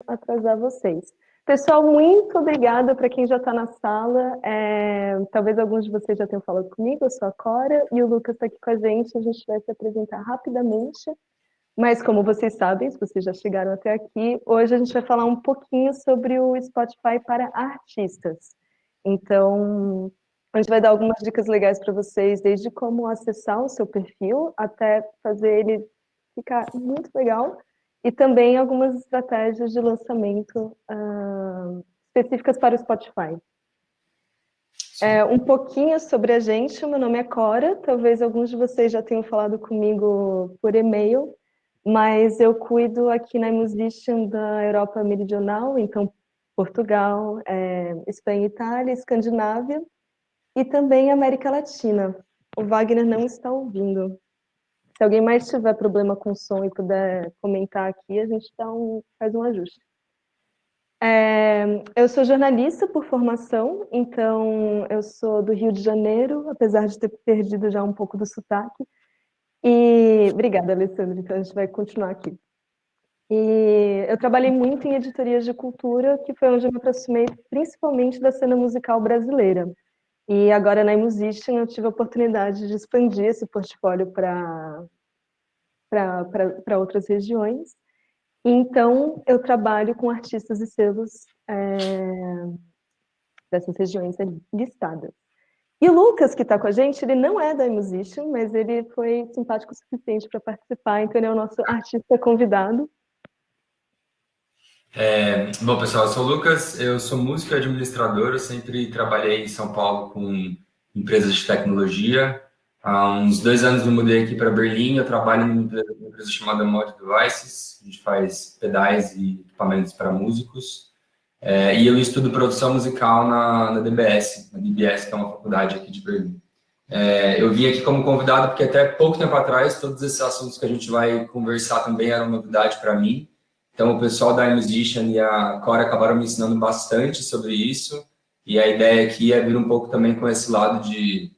atrasar vocês. Pessoal, muito obrigada para quem já está na sala. Talvez alguns de vocês já tenham falado comigo, eu sou a Cora, e o Lucas está aqui com a gente. A gente vai se apresentar rapidamente, mas como vocês sabem, se vocês já chegaram até aqui, hoje a gente vai falar um pouquinho sobre o Spotify para artistas. Então, a gente vai dar algumas dicas legais para vocês, desde como acessar o seu perfil, até fazer ele ficar muito legal, e também algumas estratégias de lançamento específicas para o Spotify. Um pouquinho sobre a gente, meu nome é Cora, talvez alguns de vocês já tenham falado comigo por e-mail, mas eu cuido aqui na iMusician da Europa Meridional, então Portugal, Espanha, Itália, Escandinávia e também América Latina. O Wagner não está ouvindo. Se alguém mais tiver problema com som e puder comentar aqui, a gente faz um ajuste. Eu sou jornalista por formação, então eu sou do Rio de Janeiro, apesar de ter perdido já um pouco do sotaque. Obrigada, Alessandra, então a gente vai continuar aqui. E eu trabalhei muito em editorias de cultura, que foi onde eu me aproximei principalmente da cena musical brasileira. E agora na iMusician eu tive a oportunidade de expandir esse portfólio para outras regiões. Então, eu trabalho com artistas e selos dessas regiões ali, listadas. E o Lucas, que está com a gente, ele não é da iMusician, mas ele foi simpático o suficiente para participar, então ele é o nosso artista convidado. Bom, pessoal, eu sou o Lucas, eu sou músico e administrador, eu sempre trabalhei em São Paulo com empresas de tecnologia. Há uns 2 anos eu mudei aqui para Berlim, eu trabalho numa empresa chamada Mod Devices, a gente faz pedais e equipamentos para músicos. E eu estudo produção musical na DBS, na DBS, que é uma faculdade aqui de Berlim. Eu vim aqui como convidado porque até pouco tempo atrás todos esses assuntos que a gente vai conversar também eram novidade para mim. Então, o pessoal da iMusician e a Cora acabaram me ensinando bastante sobre isso. E a ideia aqui é vir um pouco também com esse lado de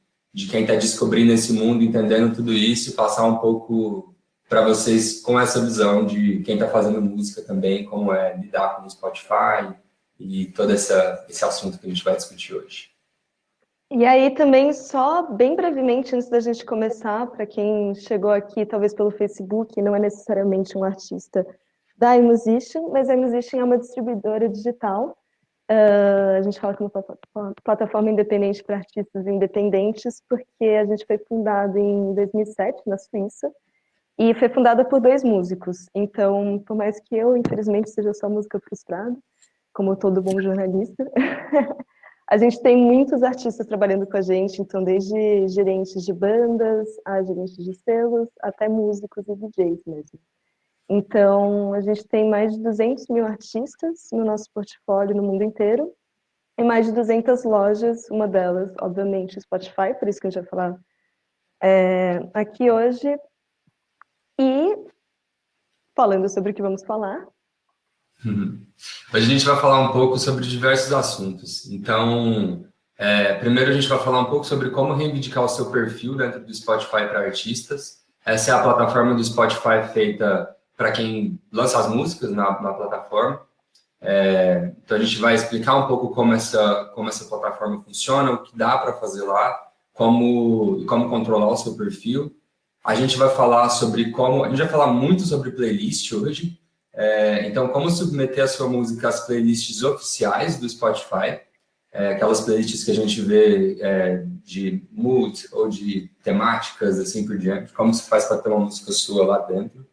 quem está descobrindo esse mundo, entendendo tudo isso, e passar um pouco para vocês com essa visão de quem está fazendo música também, como é lidar com o Spotify e todo esse assunto que a gente vai discutir hoje. E aí também, só bem brevemente, antes da gente começar, para quem chegou aqui talvez pelo Facebook, não é necessariamente um artista da iMusician, mas a iMusician é uma distribuidora digital. A gente fala que é uma plataforma independente para artistas independentes, porque a gente foi fundado em 2007, na Suíça, e foi fundada por 2 músicos. Então, por mais que eu, infelizmente, seja só música frustrada, como todo bom jornalista, a gente tem muitos artistas trabalhando com a gente, então desde gerentes de bandas, a gerentes de selos, até músicos e DJs mesmo. Então, a gente tem mais de 200 mil artistas no nosso portfólio no mundo inteiro, e mais de 200 lojas, uma delas, obviamente, o Spotify, por isso que a gente vai falar aqui hoje. E, falando sobre o que vamos falar... Hoje a gente vai falar um pouco sobre diversos assuntos. Então, primeiro a gente vai falar um pouco sobre como reivindicar o seu perfil dentro do Spotify para artistas. Essa é a plataforma do Spotify feita para quem lança as músicas na plataforma. Então a gente vai explicar um pouco como essa plataforma funciona, o que dá para fazer lá, como controlar o seu perfil. A gente vai falar a gente vai falar muito sobre playlist hoje. Então, como submeter a sua música às playlists oficiais do Spotify, aquelas playlists que a gente vê de mood ou de temáticas, assim por diante, como se faz para ter uma música sua lá dentro.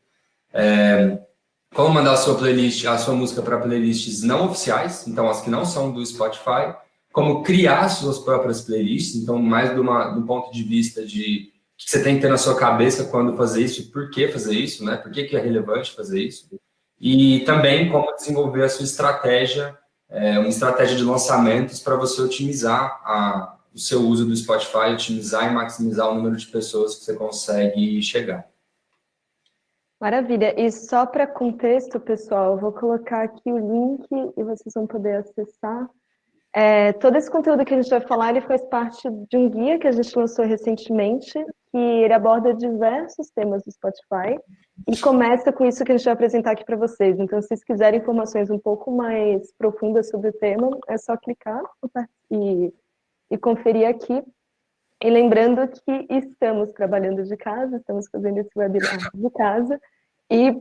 Como mandar a sua música para playlists não oficiais, então as que não são do Spotify, como criar suas próprias playlists, então mais do ponto de vista de o que você tem que ter na sua cabeça quando fazer isso e por que fazer isso, né? Por que é relevante fazer isso. E também como desenvolver a sua estratégia, uma estratégia de lançamentos para você otimizar o seu uso do Spotify, otimizar e maximizar o número de pessoas que você consegue chegar. Maravilha. E só para contexto, pessoal, eu vou colocar aqui o link e vocês vão poder acessar. Todo esse conteúdo que a gente vai falar, ele faz parte de um guia que a gente lançou recentemente, que ele aborda diversos temas do Spotify. E começa com isso que a gente vai apresentar aqui para vocês. Então, se vocês quiserem informações um pouco mais profundas sobre o tema, é só clicar e conferir aqui. E lembrando que estamos trabalhando de casa, estamos fazendo esse webinar de casa, e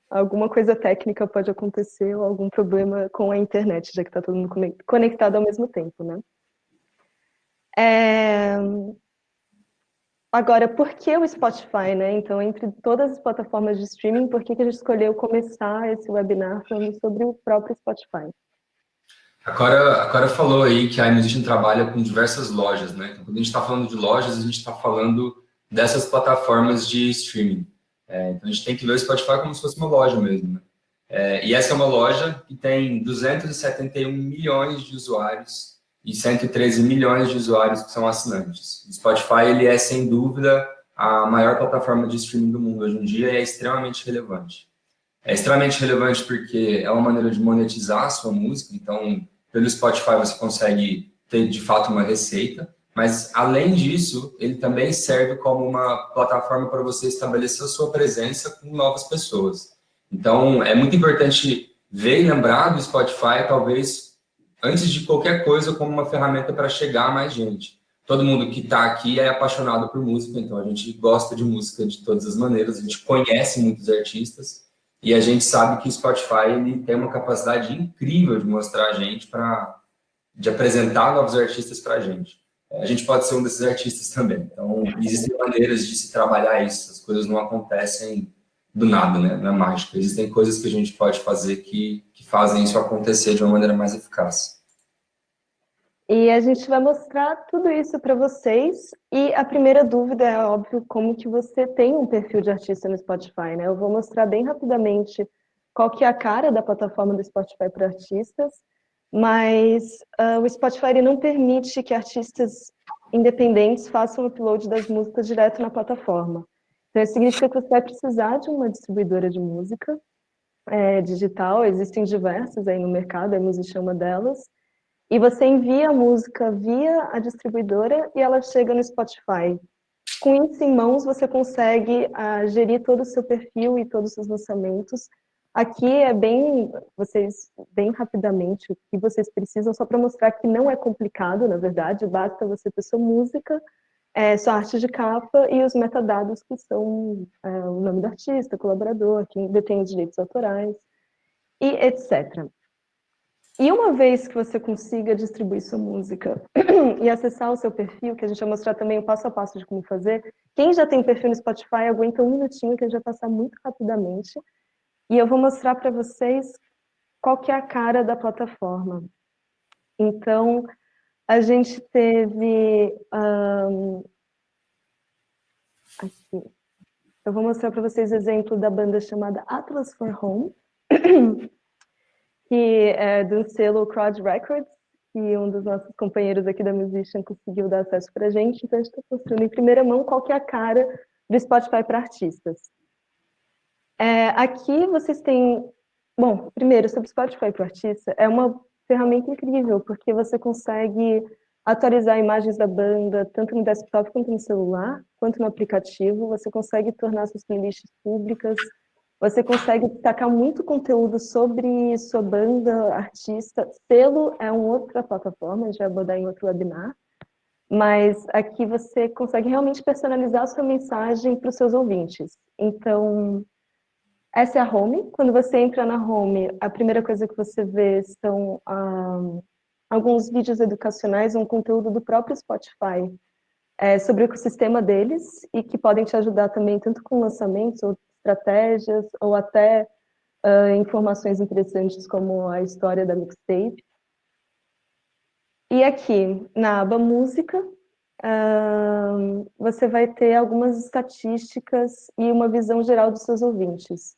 alguma coisa técnica pode acontecer, ou algum problema com a internet, já que está todo mundo conectado ao mesmo tempo, né? Agora, por que o Spotify, né? Então, entre todas as plataformas de streaming, por que a gente escolheu começar esse webinar falando sobre o próprio Spotify? A Cora falou aí que a iMusician trabalha com diversas lojas, né? Então, quando a gente está falando de lojas, a gente está falando dessas plataformas de streaming. Então, a gente tem que ver o Spotify como se fosse uma loja mesmo, né? E essa é uma loja que tem 271 milhões de usuários e 113 milhões de usuários que são assinantes. O Spotify, ele é, sem dúvida, a maior plataforma de streaming do mundo hoje em dia e é extremamente relevante. É extremamente relevante porque é uma maneira de monetizar a sua música, então, pelo Spotify você consegue ter, de fato, uma receita, mas, além disso, ele também serve como uma plataforma para você estabelecer a sua presença com novas pessoas. Então, é muito importante ver e lembrar do Spotify, talvez, antes de qualquer coisa, como uma ferramenta para chegar a mais gente. Todo mundo que está aqui é apaixonado por música, então a gente gosta de música de todas as maneiras, a gente conhece muitos artistas, e a gente sabe que o Spotify ele tem uma capacidade incrível de mostrar a gente, de apresentar novos artistas para a gente. A gente pode ser um desses artistas também. Então, existem maneiras de se trabalhar isso. As coisas não acontecem do nada, né? Não é mágica. Existem coisas que a gente pode fazer que fazem isso acontecer de uma maneira mais eficaz. E a gente vai mostrar tudo isso para vocês. E a primeira dúvida é, óbvio, como que você tem um perfil de artista no Spotify, né? Eu vou mostrar bem rapidamente qual que é a cara da plataforma do Spotify para artistas, mas o Spotify ele não permite que artistas independentes façam o upload das músicas direto na plataforma. Então, isso significa que você vai precisar de uma distribuidora de música digital, existem diversas aí no mercado, a Music é uma delas, e você envia a música via a distribuidora e ela chega no Spotify. Com isso em mãos, você consegue gerir todo o seu perfil e todos os seus lançamentos. Aqui é bem rapidamente, o que vocês precisam, só para mostrar que não é complicado, na verdade, basta você ter sua música, sua arte de capa e os metadados que são o nome do artista, colaborador, quem detém os direitos autorais, e etc. E uma vez que você consiga distribuir sua música e acessar o seu perfil, que a gente vai mostrar também o passo a passo de como fazer, quem já tem perfil no Spotify, aguenta um minutinho que a gente vai passar muito rapidamente. E eu vou mostrar para vocês qual que é a cara da plataforma. Então, a gente teve... aqui. Eu vou mostrar para vocês o exemplo da banda chamada Atlas for Home, que é do selo Crowd Records, que um dos nossos companheiros aqui da Musician conseguiu dar acesso para a gente, então a gente está mostrando em primeira mão qual que é a cara do Spotify para artistas. Aqui vocês têm... Bom, primeiro, sobre o Spotify para o artista, é uma ferramenta incrível, porque você consegue atualizar imagens da banda, tanto no desktop quanto no celular, quanto no aplicativo, você consegue tornar suas playlists públicas, você consegue destacar muito conteúdo sobre sua banda, artista. Selo é uma outra plataforma, a gente vai abordar em outro webinar, mas aqui você consegue realmente personalizar a sua mensagem para os seus ouvintes. Então, essa é a home. Quando você entra na home, a primeira coisa que você vê são alguns vídeos educacionais, um conteúdo do próprio Spotify sobre o ecossistema deles e que podem te ajudar também tanto com lançamentos ou estratégias ou até informações interessantes como a história da mixtape. E aqui, na aba música, você vai ter algumas estatísticas e uma visão geral dos seus ouvintes.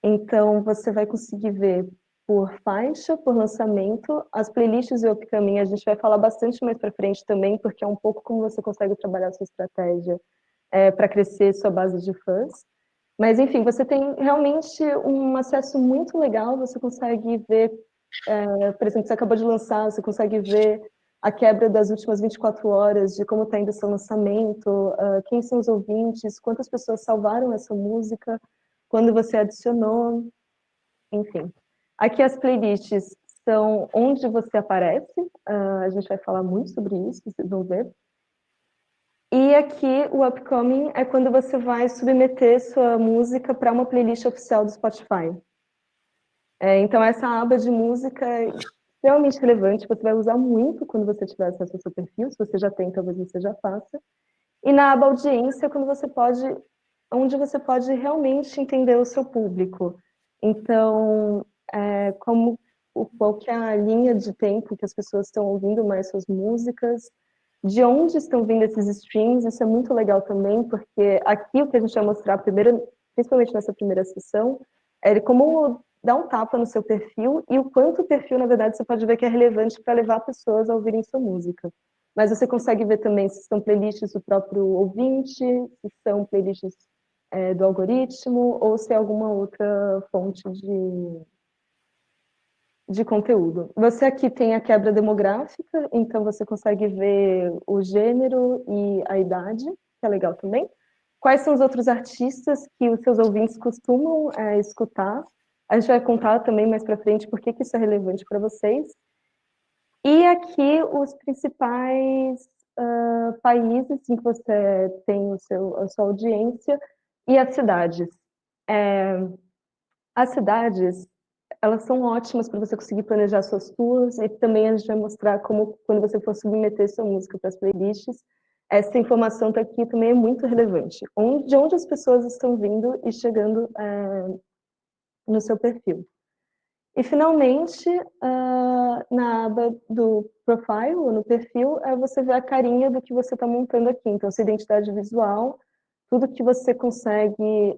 Então, você vai conseguir ver por faixa, por lançamento, as playlists e o upcoming. A gente vai falar bastante mais para frente também, porque é um pouco como você consegue trabalhar a sua estratégia para crescer sua base de fãs. Mas, enfim, você tem realmente um acesso muito legal, você consegue ver, por exemplo, você acabou de lançar, você consegue ver a quebra das últimas 24 horas, de como está indo o seu lançamento, quem são os ouvintes, quantas pessoas salvaram essa música, quando você adicionou, enfim. Aqui as playlists são onde você aparece, a gente vai falar muito sobre isso, vocês vão ver. E aqui o upcoming é quando você vai submeter sua música para uma playlist oficial do Spotify. Então essa aba de música é extremamente relevante, você vai usar muito quando você tiver acesso ao seu perfil, se você já tem, talvez você já faça. E na aba audiência, onde você pode realmente entender o seu público. Então, qual que é a linha de tempo que as pessoas estão ouvindo mais suas músicas, de onde estão vindo esses streams, isso é muito legal também, porque aqui o que a gente vai mostrar primeiro, principalmente nessa primeira sessão, é como dar um tapa no seu perfil e o quanto o perfil, na verdade, você pode ver que é relevante para levar pessoas a ouvirem sua música. Mas você consegue ver também se são playlists do próprio ouvinte, se são playlists do algoritmo, ou se é alguma outra fonte de conteúdo. Você aqui tem a quebra demográfica, então você consegue ver o gênero e a idade, que é legal também. Quais são os outros artistas que os seus ouvintes costumam escutar? A gente vai contar também mais para frente por que isso é relevante para vocês. E aqui os principais países em que você tem a sua audiência e as cidades. As cidades, elas são ótimas para você conseguir planejar suas tours e também a gente vai mostrar como, quando você for submeter sua música para as playlists, essa informação tá aqui também é muito relevante. De onde as pessoas estão vindo e chegando no seu perfil. E, finalmente, na aba do profile, ou no perfil, você vê a carinha do que você está montando aqui. Então, sua identidade visual, tudo que você consegue,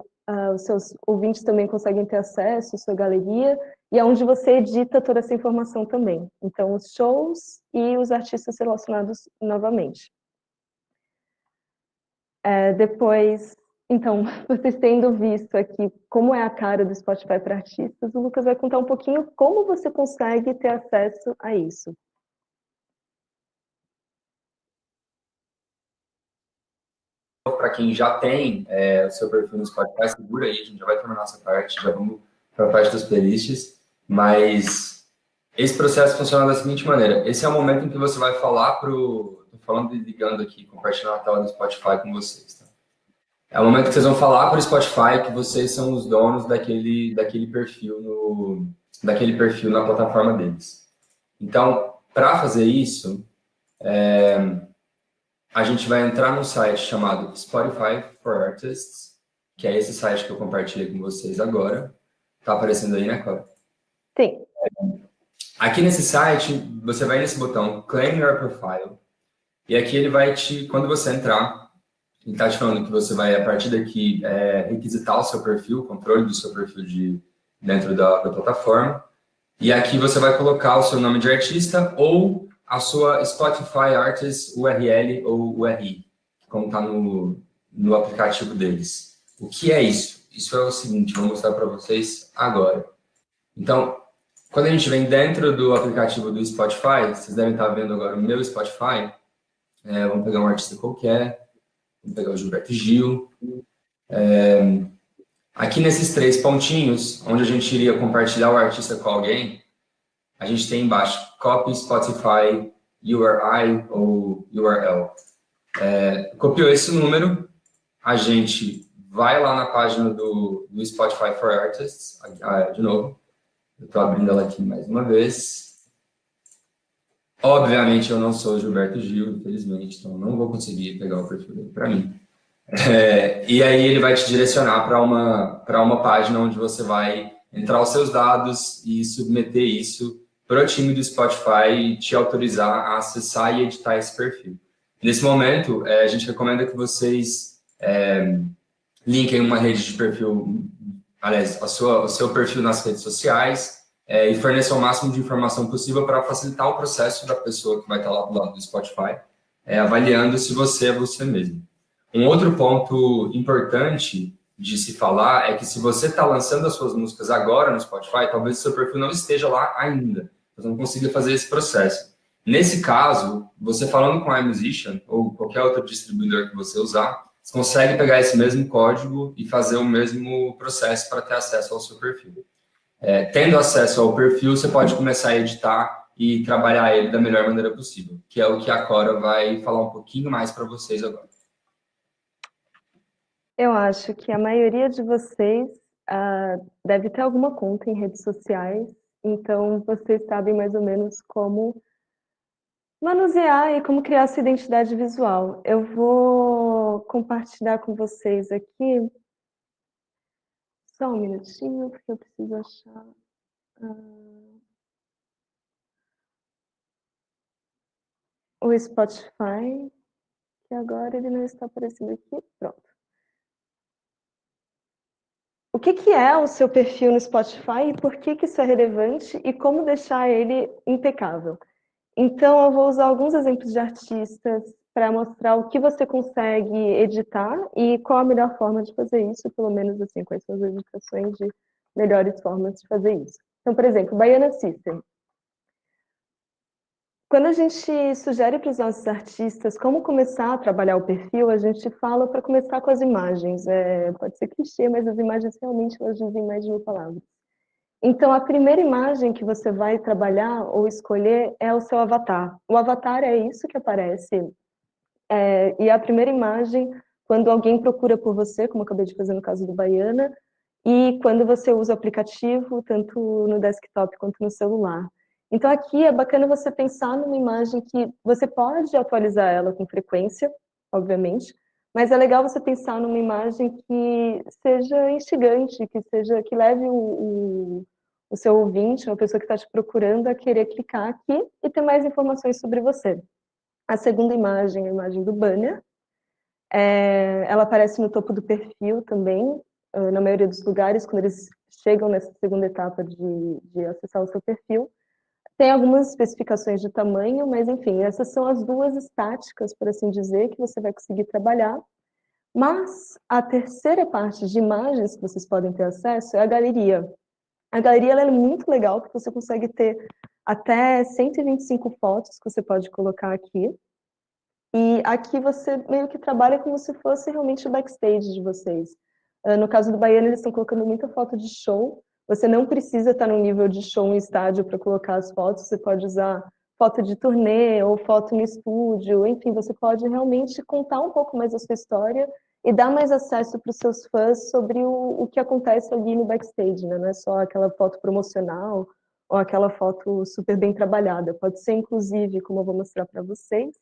os seus ouvintes também conseguem ter acesso, sua galeria, e é onde você edita toda essa informação também. Então, os shows e os artistas relacionados novamente. Depois, então, vocês tendo visto aqui como é a cara do Spotify para artistas, o Lucas vai contar um pouquinho como você consegue ter acesso a isso. Para quem já tem o seu perfil no Spotify, segura aí, a gente já vai terminar essa parte, já vamos para a parte das playlists, mas esse processo funciona da seguinte maneira: esse é o momento em que você vai falar estou falando e ligando aqui, compartilhando a tela do Spotify com vocês, tá? É o momento que vocês vão falar para o Spotify que vocês são os donos daquele perfil na plataforma deles. Então, para fazer isso, a gente vai entrar num site chamado Spotify for Artists, que é esse site que eu compartilhei com vocês agora. Tá aparecendo aí, né, Cláudia? Sim. Aqui nesse site, você vai nesse botão Claim Your Profile, e aqui ele vai quando você entrar, ele está te falando que você vai, a partir daqui, requisitar o seu perfil, o controle do seu perfil dentro da plataforma. E aqui você vai colocar o seu nome de artista ou a sua Spotify Artist URL ou URI, como está no aplicativo deles. O que é isso? Isso é o seguinte, vou mostrar para vocês agora. Então, quando a gente vem dentro do aplicativo do Spotify, vocês devem estar vendo agora o meu Spotify, vamos pegar um artista qualquer, vamos pegar o Gilberto Gil. Aqui nesses 3 pontinhos, onde a gente iria compartilhar o artista com alguém, a gente tem embaixo Copy Spotify URI ou URL. Copiou esse número, a gente vai lá na página do Spotify for Artists, de novo, eu estou abrindo ela aqui mais uma vez. Obviamente eu não sou Gilberto Gil, infelizmente, então não vou conseguir pegar o perfil dele para mim. E aí ele vai te direcionar para uma página onde você vai entrar os seus dados e submeter isso para o time do Spotify e te autorizar a acessar e editar esse perfil. Nesse momento, a gente recomenda que vocês linkem uma rede de perfil, aliás, o seu perfil nas redes sociais e forneçam o máximo de informação possível para facilitar o processo da pessoa que vai estar lá do lado do Spotify, avaliando se você é você mesmo. Um outro ponto importante de se falar é que se você está lançando as suas músicas agora no Spotify, talvez o seu perfil não esteja lá ainda. Você não consiga fazer esse processo. Nesse caso, você falando com a iMusician ou qualquer outro distribuidor que você usar, você consegue pegar esse mesmo código e fazer o mesmo processo para ter acesso ao seu perfil. Tendo acesso ao perfil, você pode começar a editar e trabalhar ele da melhor maneira possível, que é o que a Cora vai falar um pouquinho mais para vocês agora. Eu acho que a maioria de vocês deve ter alguma conta em redes sociais, então vocês sabem mais ou menos como manusear e como criar sua identidade visual. Eu vou compartilhar com vocês aqui, só um minutinho, porque eu preciso achar... o Spotify, que agora ele não está aparecendo aqui. Pronto. O que é o seu perfil no Spotify e por que isso é relevante e como deixar ele impecável? Então, eu vou usar alguns exemplos de artistas para mostrar o que você consegue editar e qual a melhor forma de fazer isso, pelo menos assim, quais são as indicações de melhores formas de fazer isso. Então, por exemplo, Baiana System. Quando a gente sugere para os nossos artistas como começar a trabalhar o perfil, a gente fala para começar com as imagens. Pode ser clichê, mas as imagens realmente elas dizem mais de 1000 palavras. Então, a primeira imagem que você vai trabalhar ou escolher é o seu avatar. O avatar é isso que aparece. E a primeira imagem, quando alguém procura por você, como eu acabei de fazer no caso do Baiana, e quando você usa o aplicativo, tanto no desktop quanto no celular. Então, aqui é bacana você pensar numa imagem que você pode atualizar ela com frequência, obviamente, mas é legal você pensar numa imagem que seja instigante, que leve o seu ouvinte, uma pessoa que está te procurando, a querer clicar aqui e ter mais informações sobre você. A segunda imagem é a imagem do banner. Ela aparece no topo do perfil também, na maioria dos lugares, quando eles chegam nessa segunda etapa de acessar o seu perfil. Tem algumas especificações de tamanho, mas enfim, essas são as duas estáticas, por assim dizer, que você vai conseguir trabalhar. Mas a terceira parte de imagens que vocês podem ter acesso é a galeria. A galeria ela é muito legal, porque você consegue ter até 125 fotos que você pode colocar aqui. E aqui você meio que trabalha como se fosse realmente o backstage de vocês. No caso do Baiano, eles estão colocando muita foto de show. Você não precisa estar no nível de show em estádio para colocar as fotos. Você pode usar foto de turnê ou foto no estúdio. Enfim, você pode realmente contar um pouco mais a sua história e dar mais acesso para os seus fãs sobre o que acontece ali no backstage, né? Não é só aquela foto promocional ou aquela foto super bem trabalhada. Pode ser, inclusive, como eu vou mostrar para vocês,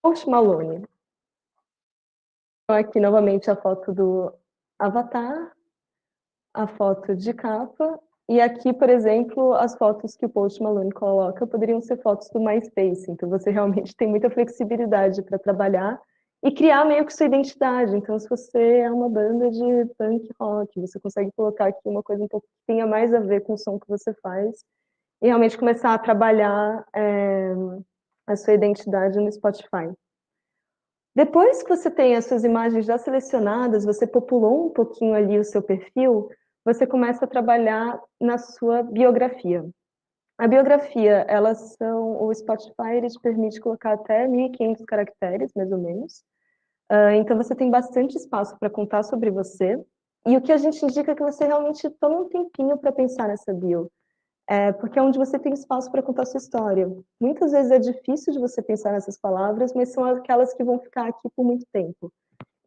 Post Malone. Então, aqui novamente a foto do avatar, a foto de capa, e aqui, por exemplo, as fotos que o Post Malone coloca poderiam ser fotos do MySpace, então você realmente tem muita flexibilidade para trabalhar e criar meio que sua identidade. Então, se você é uma banda de punk rock, você consegue colocar aqui uma coisa um pouco que tenha mais a ver com o som que você faz e realmente começar a trabalhar a sua identidade no Spotify. Depois que você tem as suas imagens já selecionadas, você populou um pouquinho ali o seu perfil, você começa a trabalhar na sua biografia. A biografia, o Spotify ele te permite colocar até 1.500 caracteres, mais ou menos. Então você tem bastante espaço para contar sobre você. E o que a gente indica é que você realmente tome um tempinho para pensar nessa bio. Porque é onde você tem espaço para contar a sua história. Muitas vezes é difícil de você pensar nessas palavras, mas são aquelas que vão ficar aqui por muito tempo.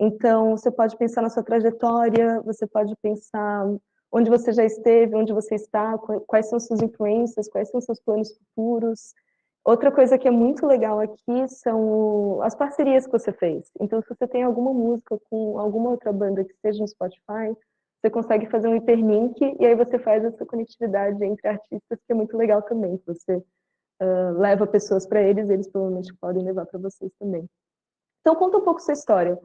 Então, você pode pensar na sua trajetória, você pode pensar onde você já esteve, onde você está, quais são suas influências, quais são seus planos futuros. Outra coisa que é muito legal aqui são as parcerias que você fez. Então, se você tem alguma música com alguma outra banda que esteja no Spotify, você consegue fazer um hiperlink e aí você faz essa conectividade entre artistas, que é muito legal também. Você leva pessoas para eles, eles provavelmente podem levar para vocês também. Então, conta um pouco sua história.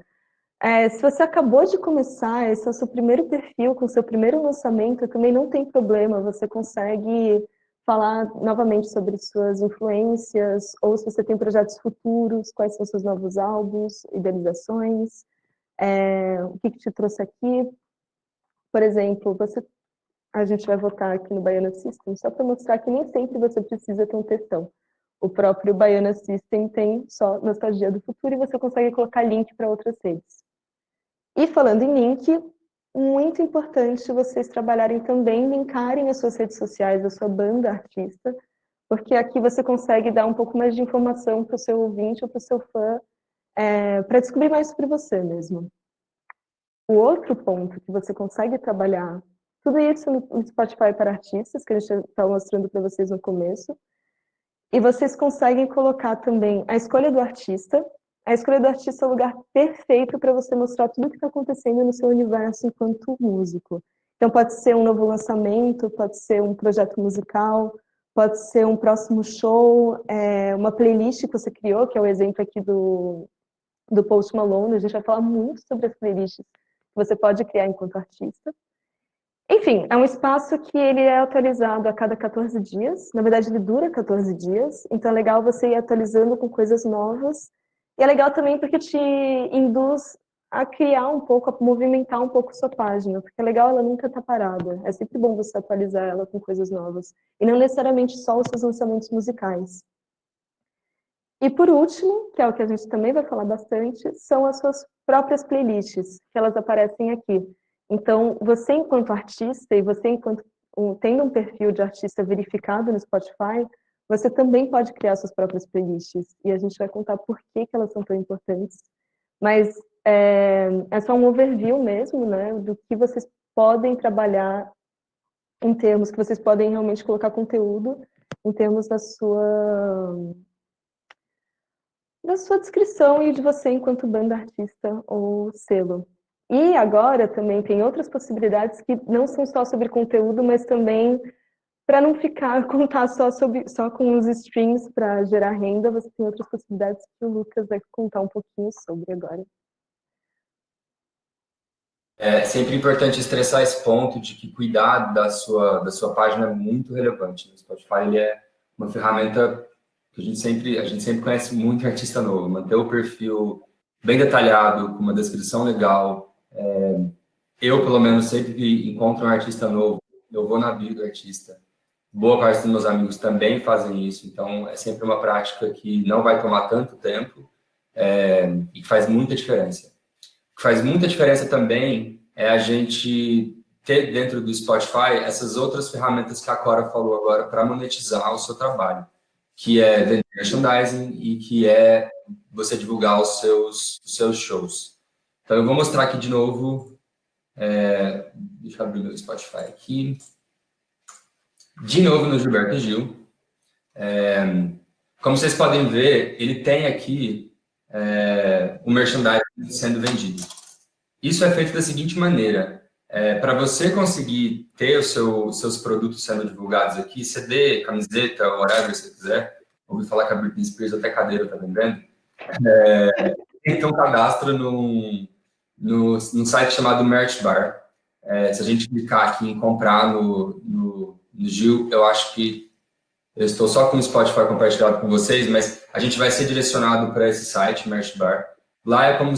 Se você acabou de começar, esse é o seu primeiro perfil, com o seu primeiro lançamento, também não tem problema, você consegue falar novamente sobre suas influências, ou se você tem projetos futuros, quais são seus novos álbuns, idealizações, o que te trouxe aqui. Por exemplo, a gente vai votar aqui no Baiana System, só para mostrar que nem sempre você precisa ter um textão. O próprio Baiana System tem só Nostalgia do Futuro e você consegue colocar link para outras redes. E falando em link, muito importante vocês trabalharem também, linkarem as suas redes sociais da sua banda artista, porque aqui você consegue dar um pouco mais de informação para o seu ouvinte ou para o seu fã, para descobrir mais sobre você mesmo. O outro ponto que você consegue trabalhar, tudo isso no Spotify para artistas, que a gente está mostrando para vocês no começo, e vocês conseguem colocar também a escolha do artista. A escolha do artista é o lugar perfeito para você mostrar tudo o que está acontecendo no seu universo enquanto músico. Então pode ser um novo lançamento, pode ser um projeto musical, pode ser um próximo show, uma playlist que você criou, que é o exemplo aqui do Post Malone. A gente vai falar muito sobre as playlists que você pode criar enquanto artista. Enfim, é um espaço que ele é atualizado a cada 14 dias. Na verdade, ele dura 14 dias. Então, é legal você ir atualizando com coisas novas. E é legal também porque te induz a criar um pouco, a movimentar um pouco sua página. Porque é legal ela nunca estar parada. É sempre bom você atualizar ela com coisas novas. E não necessariamente só os seus lançamentos musicais. E por último, que é o que a gente também vai falar bastante, são as suas próprias playlists, que elas aparecem aqui. Então, você enquanto artista e você enquanto tendo um perfil de artista verificado no Spotify, você também pode criar suas próprias playlists. E a gente vai contar por que elas são tão importantes. Mas é só um overview mesmo, né, do que vocês podem trabalhar em termos que vocês podem realmente colocar conteúdo em termos da sua descrição e de você enquanto banda, artista ou selo. E agora também tem outras possibilidades que não são só sobre conteúdo, mas também para não contar só com os streams para gerar renda, você tem outras possibilidades que o Lucas vai contar um pouquinho sobre agora. É sempre importante estressar esse ponto de que cuidar da sua página é muito relevante. O Spotify ele é uma ferramenta que a gente sempre conhece muito artista novo. Manter o perfil bem detalhado, com uma descrição legal. Eu, pelo menos, sempre que encontro um artista novo, eu vou na bio do artista. Boa parte dos meus amigos também fazem isso, então é sempre uma prática que não vai tomar tanto tempo e que faz muita diferença. O que faz muita diferença também é a gente ter dentro do Spotify essas outras ferramentas que a Cora falou agora para monetizar o seu trabalho, que é vender merchandising e que é você divulgar os seus shows. Então eu vou mostrar aqui de novo, deixa eu abrir o meu Spotify aqui. De novo no Gilberto Gil. Como vocês podem ver, ele tem aqui o merchandising sendo vendido. Isso é feito da seguinte maneira. Para você conseguir ter os seus produtos sendo divulgados aqui, CD, camiseta, whatever você quiser, ouvi falar que a Britney Spears até cadeira está vendendo, tem que ter um cadastro num site chamado Merch Bar. Se a gente clicar aqui em comprar no Gil, eu acho que eu estou só com o Spotify compartilhado com vocês, mas a gente vai ser direcionado para esse site, Merch Bar. Lá é como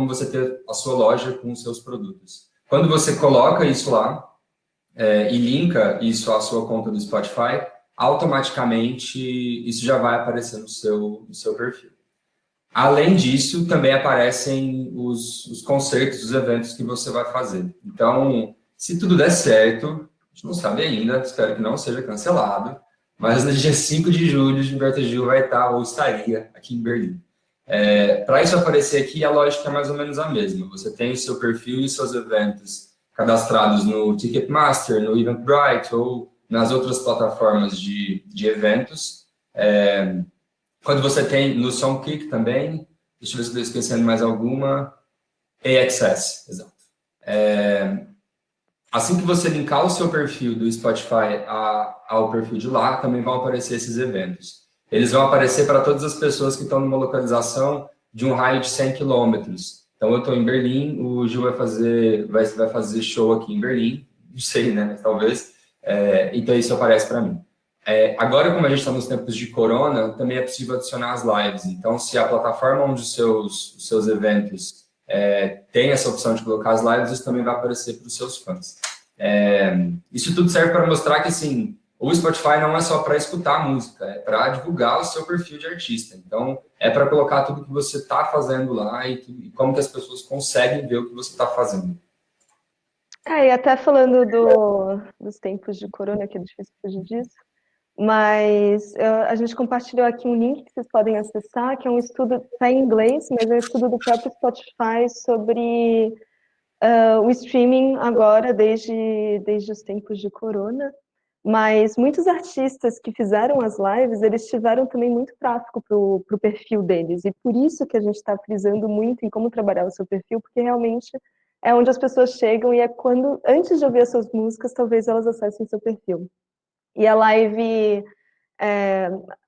você ter a sua loja com os seus produtos. Quando você coloca isso lá e linka isso à sua conta do Spotify, automaticamente isso já vai aparecer no seu perfil. Além disso, também aparecem os concertos, os eventos que você vai fazer. Então, se tudo der certo, a gente não sabe ainda, espero que não seja cancelado, mas no dia 5 de julho, Gilberto Gil vai estar ou estaria aqui em Berlim. Para isso aparecer aqui, a lógica é mais ou menos a mesma. Você tem o seu perfil e seus eventos cadastrados no Ticketmaster, no Eventbrite ou nas outras plataformas de eventos. Quando você tem no Songkick também, deixa eu ver se estou esquecendo mais alguma, AXS, exato. Assim que você linkar o seu perfil do Spotify ao perfil de lá, também vão aparecer esses eventos. Eles vão aparecer para todas as pessoas que estão numa localização de um raio de 100 quilômetros. Então, eu estou em Berlim, o Gil vai fazer show aqui em Berlim, não sei, né, mas talvez. Então, isso aparece para mim. Agora, como a gente está nos tempos de corona, também é possível adicionar as lives. Então, se a plataforma onde os seus eventos tem essa opção de colocar as lives, isso também vai aparecer para os seus fãs. Isso tudo serve para mostrar que, assim, o Spotify não é só para escutar música, é para divulgar o seu perfil de artista. Então, é para colocar tudo que você está fazendo lá e como que as pessoas conseguem ver o que você está fazendo. E até falando dos tempos de corona, que é difícil fugir disso, mas a gente compartilhou aqui um link que vocês podem acessar, que é um estudo, está em inglês, mas é um estudo do próprio Spotify sobre o streaming agora, desde os tempos de corona. Mas muitos artistas que fizeram as lives, eles tiveram também muito tráfego para o perfil deles. E por isso que a gente está frisando muito em como trabalhar o seu perfil, porque realmente é onde as pessoas chegam e é quando, antes de ouvir as suas músicas, talvez elas acessem o seu perfil. E a live,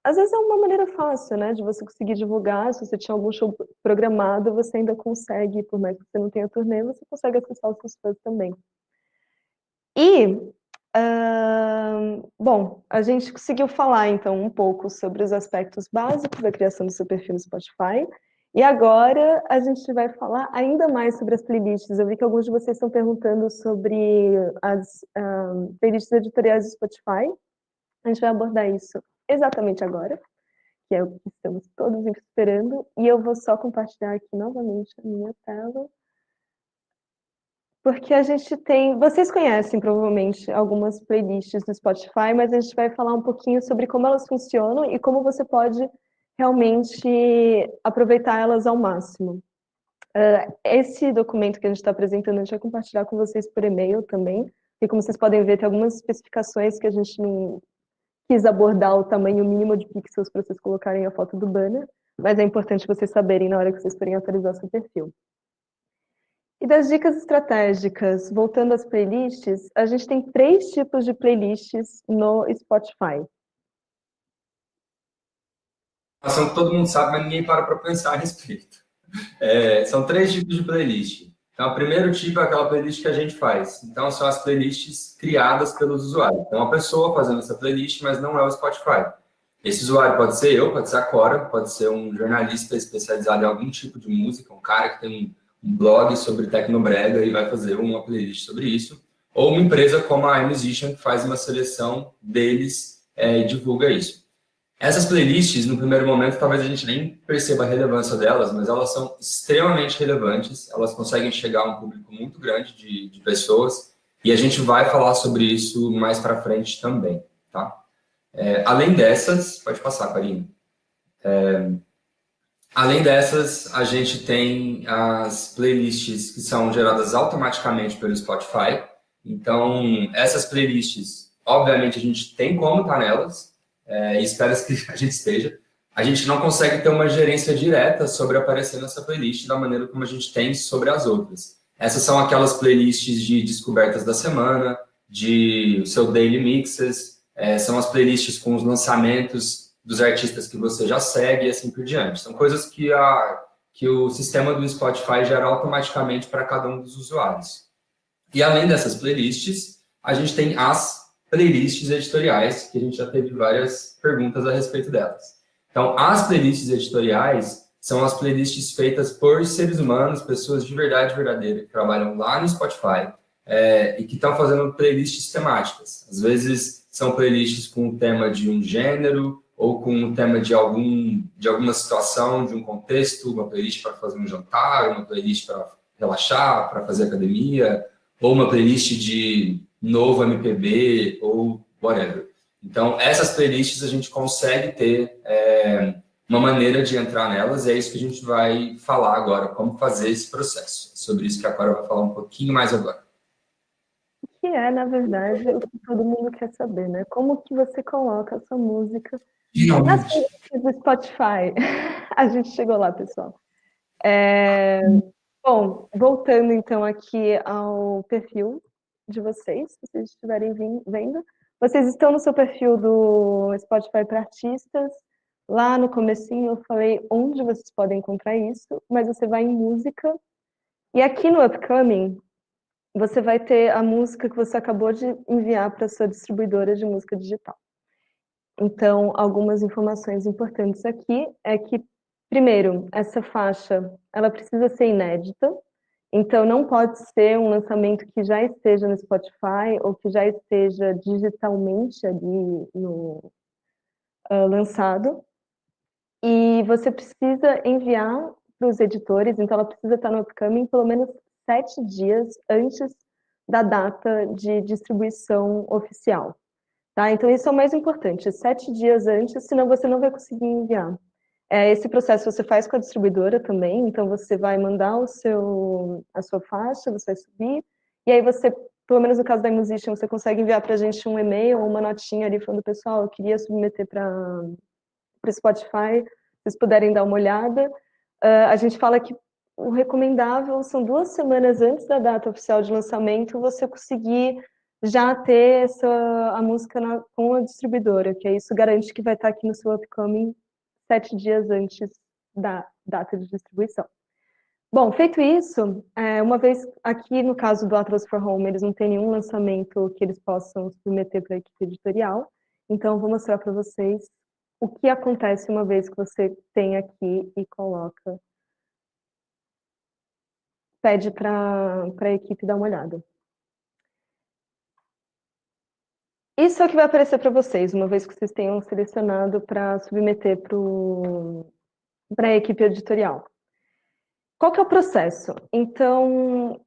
às vezes é uma maneira fácil, né, de você conseguir divulgar. Se você tinha algum show programado, você ainda consegue, por mais que você não tenha turnê, você consegue acessar os seus fãs também. E, bom, a gente conseguiu falar, então, um pouco sobre os aspectos básicos da criação do seu perfil no Spotify. E agora a gente vai falar ainda mais sobre as playlists. Eu vi que alguns de vocês estão perguntando sobre as playlists editoriais do Spotify. A gente vai abordar isso exatamente agora, que é o que estamos todos esperando. E eu vou só compartilhar aqui novamente a minha tela. Porque a gente tem. Vocês conhecem provavelmente algumas playlists do Spotify, mas a gente vai falar um pouquinho sobre como elas funcionam e como você pode realmente aproveitar elas ao máximo. Esse documento que a gente está apresentando, a gente vai compartilhar com vocês por e-mail também. E como vocês podem ver, tem algumas especificações que a gente não quis abordar o tamanho mínimo de pixels para vocês colocarem a foto do banner, mas é importante vocês saberem na hora que vocês forem atualizar seu perfil. E das dicas estratégicas, voltando às playlists, a gente tem 3 tipos de playlists no Spotify. Ação que todo mundo sabe, mas ninguém para pensar a respeito. São 3 tipos de playlist. Então, o primeiro tipo é aquela playlist que a gente faz. Então, são as playlists criadas pelos usuários. Então, uma pessoa fazendo essa playlist, mas não é o Spotify. Esse usuário pode ser eu, pode ser a Cora, pode ser um jornalista especializado em algum tipo de música, um cara que tem um blog sobre tecnobrega e vai fazer uma playlist sobre isso. Ou uma empresa como a iMusician, que faz uma seleção deles e divulga isso. Essas playlists, no primeiro momento, talvez a gente nem perceba a relevância delas, mas elas são extremamente relevantes, elas conseguem chegar a um público muito grande de pessoas, e a gente vai falar sobre isso mais para frente também, tá? Além dessas, pode passar, Karine. Além dessas, a gente tem as playlists que são geradas automaticamente pelo Spotify. Então, essas playlists, obviamente, a gente tem como estar nelas, e espero que a gente esteja. A gente não consegue ter uma gerência direta sobre aparecer nessa playlist da maneira como a gente tem sobre as outras. Essas são aquelas playlists de descobertas da semana, de seu daily mixes, são as playlists com os lançamentos dos artistas que você já segue e assim por diante. São coisas que o sistema do Spotify gera automaticamente para cada um dos usuários. E além dessas playlists, a gente tem as playlists editoriais, que a gente já teve várias perguntas a respeito delas. Então, as playlists editoriais são as playlists feitas por seres humanos, pessoas de verdade verdadeira, que trabalham lá no Spotify e que estão fazendo playlists temáticas. Às vezes são playlists com o tema de um gênero ou com o tema de alguma situação, de um contexto, uma playlist para fazer um jantar, uma playlist para relaxar, para fazer academia, ou uma playlist de novo MPB, ou whatever. Então, essas playlists a gente consegue ter uma maneira de entrar nelas, e é isso que a gente vai falar agora, como fazer esse processo. Sobre isso que a Cora vai falar um pouquinho mais agora. Que é, na verdade, o que todo mundo quer saber, né? Como que você coloca a sua música nas Finalmente. playlists do Spotify? A gente chegou lá, pessoal. Bom, voltando então aqui ao perfil de vocês, se vocês estiverem vendo. Vocês estão no seu perfil do Spotify para artistas. Lá no comecinho eu falei onde vocês podem encontrar isso, mas você vai em música. E aqui no Upcoming, você vai ter a música que você acabou de enviar para sua distribuidora de música digital. Então, algumas informações importantes aqui é que, primeiro, essa faixa, ela precisa ser inédita. Então, não pode ser um lançamento que já esteja no Spotify ou que já esteja digitalmente ali lançado. E você precisa enviar para os editores, então ela precisa estar no upcoming pelo menos 7 dias antes da data de distribuição oficial. Tá? Então, isso é o mais importante, 7 dias antes, senão você não vai conseguir enviar. Esse processo você faz com a distribuidora também, então você vai mandar a sua faixa, você vai subir, e aí você, pelo menos no caso da iMusician, você consegue enviar para a gente um e-mail ou uma notinha ali falando, pessoal, eu queria submeter para o Spotify, vocês puderem dar uma olhada. A gente fala que o recomendável são 2 semanas antes da data oficial de lançamento, você conseguir já ter a música com a distribuidora, que aí isso garante que vai estar aqui no seu upcoming 7 dias antes da data de distribuição. Bom, feito isso, uma vez aqui no caso do Atlas for Home, eles não têm nenhum lançamento que eles possam submeter para a equipe editorial, então eu vou mostrar para vocês o que acontece uma vez que você tem aqui e coloca, pede para a equipe dar uma olhada. Isso é o que vai aparecer para vocês, uma vez que vocês tenham selecionado para submeter para a equipe editorial. Qual que é o processo? Então,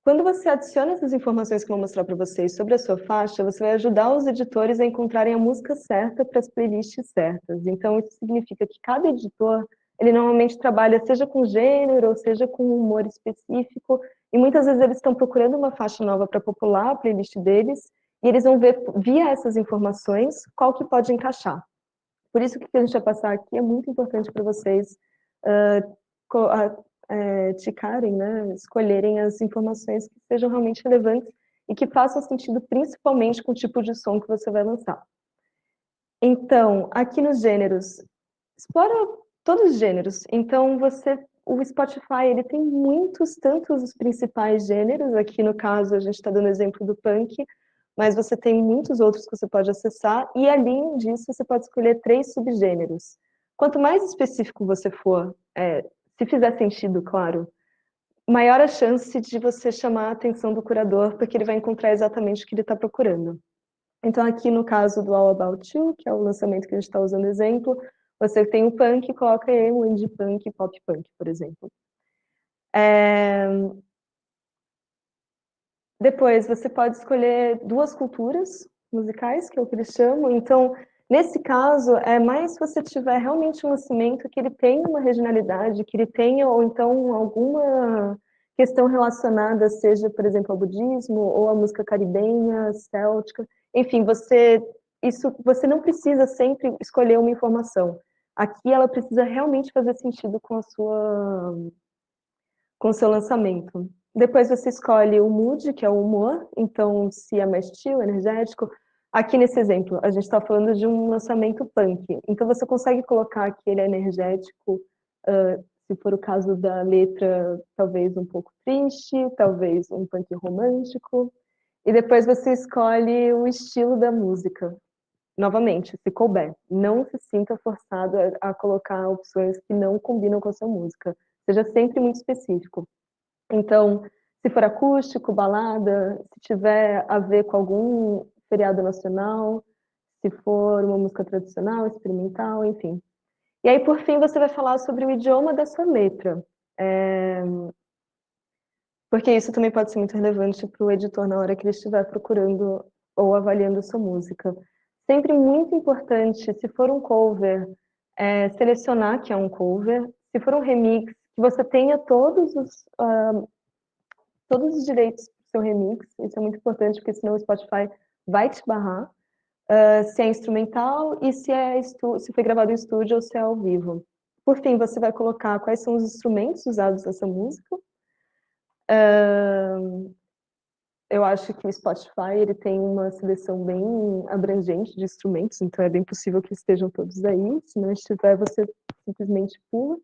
quando você adiciona essas informações que eu vou mostrar para vocês sobre a sua faixa, você vai ajudar os editores a encontrarem a música certa para as playlists certas. Então, isso significa que cada editor, ele normalmente trabalha seja com gênero, ou seja com humor específico, e muitas vezes eles estão procurando uma faixa nova para popular a playlist deles, e eles vão ver, via essas informações, qual que pode encaixar. Por isso que a gente vai passar aqui é muito importante para vocês ticarem, né, escolherem as informações que sejam realmente relevantes e que façam sentido principalmente com o tipo de som que você vai lançar. Então, aqui nos gêneros, explora todos os gêneros. Então, o Spotify, ele tem tantos os principais gêneros. Aqui no caso, a gente está dando exemplo do punk, mas você tem muitos outros que você pode acessar, e além disso, você pode escolher 3 subgêneros. Quanto mais específico você for, se fizer sentido, claro, maior a chance de você chamar a atenção do curador, porque ele vai encontrar exatamente o que ele está procurando. Então, aqui no caso do All About You, que é o lançamento que a gente está usando exemplo, você tem o punk, coloca aí o indie punk, pop punk, por exemplo. Depois, você pode escolher 2 culturas musicais, que é o que eles chamam. Então, nesse caso, é mais se você tiver realmente um lançamento que ele tenha uma regionalidade, que ele tenha, ou então, alguma questão relacionada, seja, por exemplo, ao budismo, ou à música caribenha, céltica. Enfim, você não precisa sempre escolher uma informação. Aqui ela precisa realmente fazer sentido com o seu lançamento. Depois você escolhe o mood, que é o humor, então se é mais chill, energético. Aqui nesse exemplo, a gente está falando de um lançamento punk, então você consegue colocar que ele é energético, se for o caso da letra, talvez um pouco triste, talvez um punk romântico, e depois você escolhe o estilo da música. Novamente, se couber, não se sinta forçado a colocar opções que não combinam com a sua música. Seja sempre muito específico. Então, se for acústico, balada, se tiver a ver com algum feriado nacional, se for uma música tradicional, experimental, enfim. E aí, por fim, você vai falar sobre o idioma da sua letra. Porque isso também pode ser muito relevante para o editor na hora que ele estiver procurando ou avaliando a sua música. Sempre muito importante, se for um cover, selecionar que é um cover. Se for um remix, que você tenha todos os direitos do seu remix. Isso é muito importante, porque senão o Spotify vai te barrar. Se é instrumental e se foi gravado em estúdio ou se é ao vivo. Por fim, você vai colocar quais são os instrumentos usados nessa música. Eu acho que o Spotify ele tem uma seleção bem abrangente de instrumentos, então é bem possível que estejam todos aí. Se não estiver, você simplesmente pula.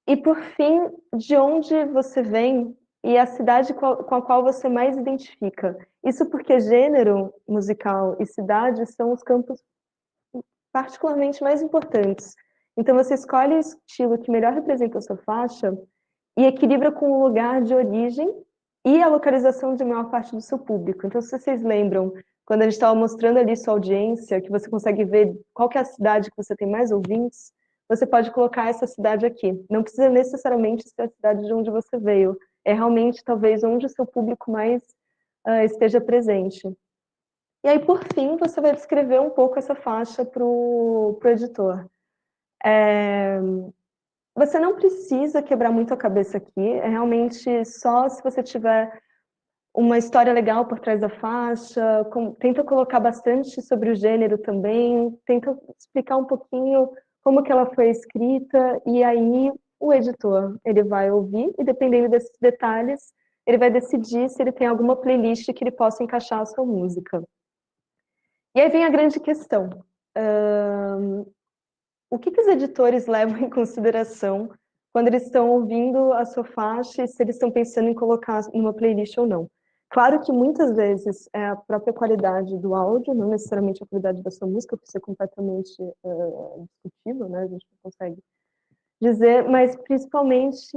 E por fim, de onde você vem e a cidade com a qual você mais identifica. Isso porque gênero musical e cidade são os campos particularmente mais importantes. Então você escolhe o estilo que melhor representa a sua faixa e equilibra com o lugar de origem e a localização de maior parte do seu público. Então, se vocês lembram, quando a gente estava mostrando ali sua audiência, que você consegue ver qual que é a cidade que você tem mais ouvintes, você pode colocar essa cidade aqui. Não precisa necessariamente ser a cidade de onde você veio. É realmente, talvez, onde o seu público mais esteja presente. E aí, por fim, você vai descrever um pouco essa faixa para o editor. Você não precisa quebrar muito a cabeça aqui, é realmente só se você tiver uma história legal por trás da faixa, tenta colocar bastante sobre o gênero também, tenta explicar um pouquinho como que ela foi escrita, e aí o editor, ele vai ouvir, e dependendo desses detalhes, ele vai decidir se ele tem alguma playlist que ele possa encaixar a sua música. E aí vem a grande questão. O que os editores levam em consideração quando eles estão ouvindo a sua faixa e se eles estão pensando em colocar numa playlist ou não? Claro que muitas vezes é a própria qualidade do áudio, não necessariamente a qualidade da sua música, porque isso é completamente discutível, né? A gente não consegue dizer, mas principalmente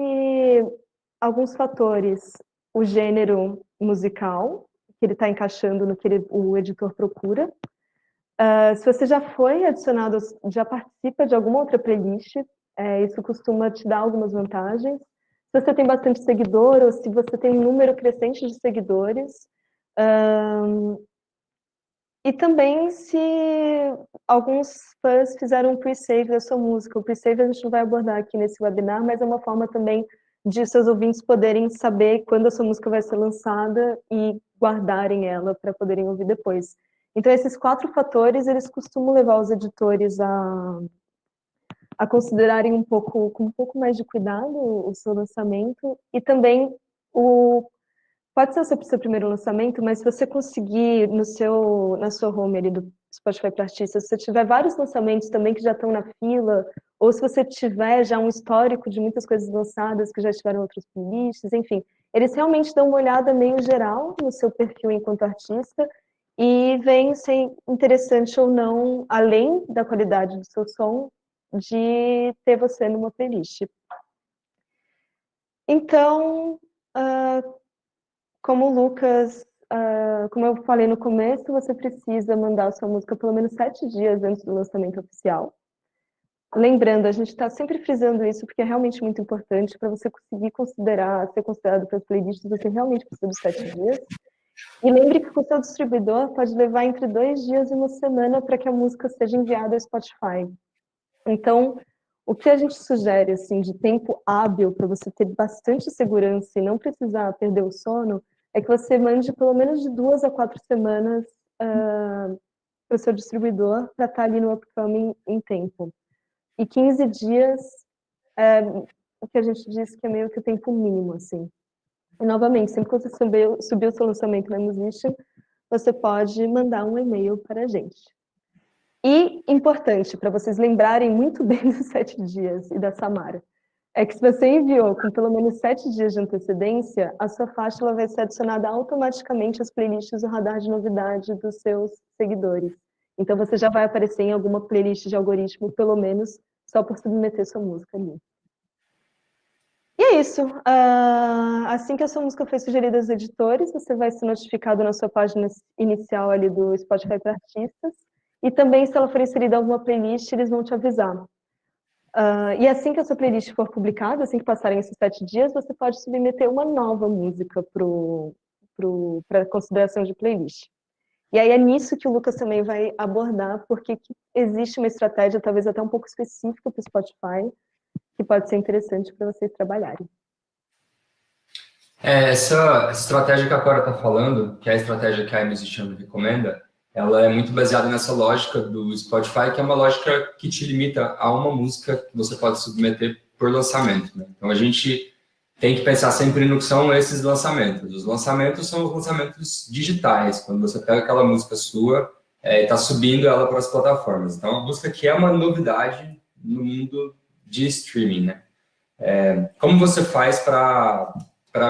alguns fatores. O gênero musical, que ele está encaixando no que o editor procura. Se você já foi adicionado, já participa de alguma outra playlist, isso costuma te dar algumas vantagens. Se você tem bastante seguidor, ou se você tem um número crescente de seguidores. E também se alguns fãs fizeram um pre-save da sua música. O pre-save a gente não vai abordar aqui nesse webinar, mas é uma forma também de seus ouvintes poderem saber quando a sua música vai ser lançada e guardarem ela para poderem ouvir depois. Então, esses 4 fatores, eles costumam levar os editores a considerarem com um pouco mais de cuidado o seu lançamento, e também pode ser o seu primeiro lançamento, mas se você conseguir na sua home ali do Spotify para artistas, se você tiver vários lançamentos também que já estão na fila, ou se você tiver já um histórico de muitas coisas lançadas que já estiveram em outros playlists, enfim, eles realmente dão uma olhada meio geral no seu perfil enquanto artista e veem se é interessante ou não, além da qualidade do seu som, de ter você numa playlist. Então, como eu falei no começo, você precisa mandar a sua música pelo menos 7 dias antes do lançamento oficial. Lembrando, a gente está sempre frisando isso porque é realmente muito importante para você conseguir ser considerado para as playlists, você realmente precisa dos 7 dias. E lembre que o seu distribuidor pode levar entre 2 dias e uma semana para que a música seja enviada ao Spotify. Então, o que a gente sugere, assim, de tempo hábil para você ter bastante segurança e não precisar perder o sono, é que você mande pelo menos de 2 a 4 semanas para o seu distribuidor para estar ali no upcoming em tempo. E 15 dias é o que a gente diz que é meio que o tempo mínimo, assim. E, novamente, sempre que você subir o seu lançamento na Musician, você pode mandar um e-mail para a gente. E, importante, para vocês lembrarem muito bem dos 7 dias e da Samara, é que se você enviou com pelo menos 7 dias de antecedência, a sua faixa ela vai ser adicionada automaticamente às playlists do radar de novidade dos seus seguidores. Então, você já vai aparecer em alguma playlist de algoritmo, pelo menos, só por submeter sua música ali. E é isso. Assim que a sua música foi sugerida aos editores, você vai ser notificado na sua página inicial ali do Spotify para artistas. E também, se ela for inserida em alguma playlist, eles vão te avisar. E assim que a sua playlist for publicada, assim que passarem esses 7 dias, você pode submeter uma nova música para consideração de playlist. E aí é nisso que o Lucas também vai abordar, porque existe uma estratégia, talvez até um pouco específica para o Spotify, que pode ser interessante para vocês trabalharem. Essa estratégia que a Cora está falando, que é a estratégia que a iMusician recomenda, ela é muito baseada nessa lógica do Spotify, que é uma lógica que te limita a uma música que você pode submeter por lançamento, né? Então, a gente tem que pensar sempre no que são esses lançamentos. Os lançamentos são os lançamentos digitais, quando você pega aquela música sua e está subindo ela para as plataformas. Então, uma música que é uma novidade no mundo de streaming, né? Como você faz para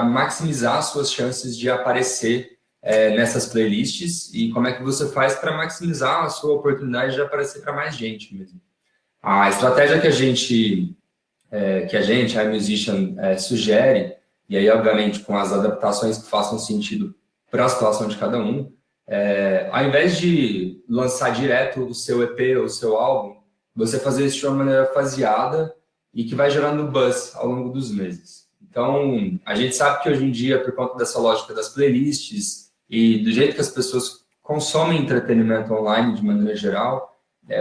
maximizar suas chances de aparecer nessas playlists e como é que você faz para maximizar a sua oportunidade de aparecer para mais gente mesmo? A estratégia que a gente que a iMusician, sugere, e aí, obviamente, com as adaptações que façam sentido para a situação de cada um, ao invés de lançar direto o seu EP ou o seu álbum, você fazer isso de uma maneira faseada e que vai gerando buzz ao longo dos meses. Então, a gente sabe que hoje em dia, por conta dessa lógica das playlists e do jeito que as pessoas consomem entretenimento online de maneira geral,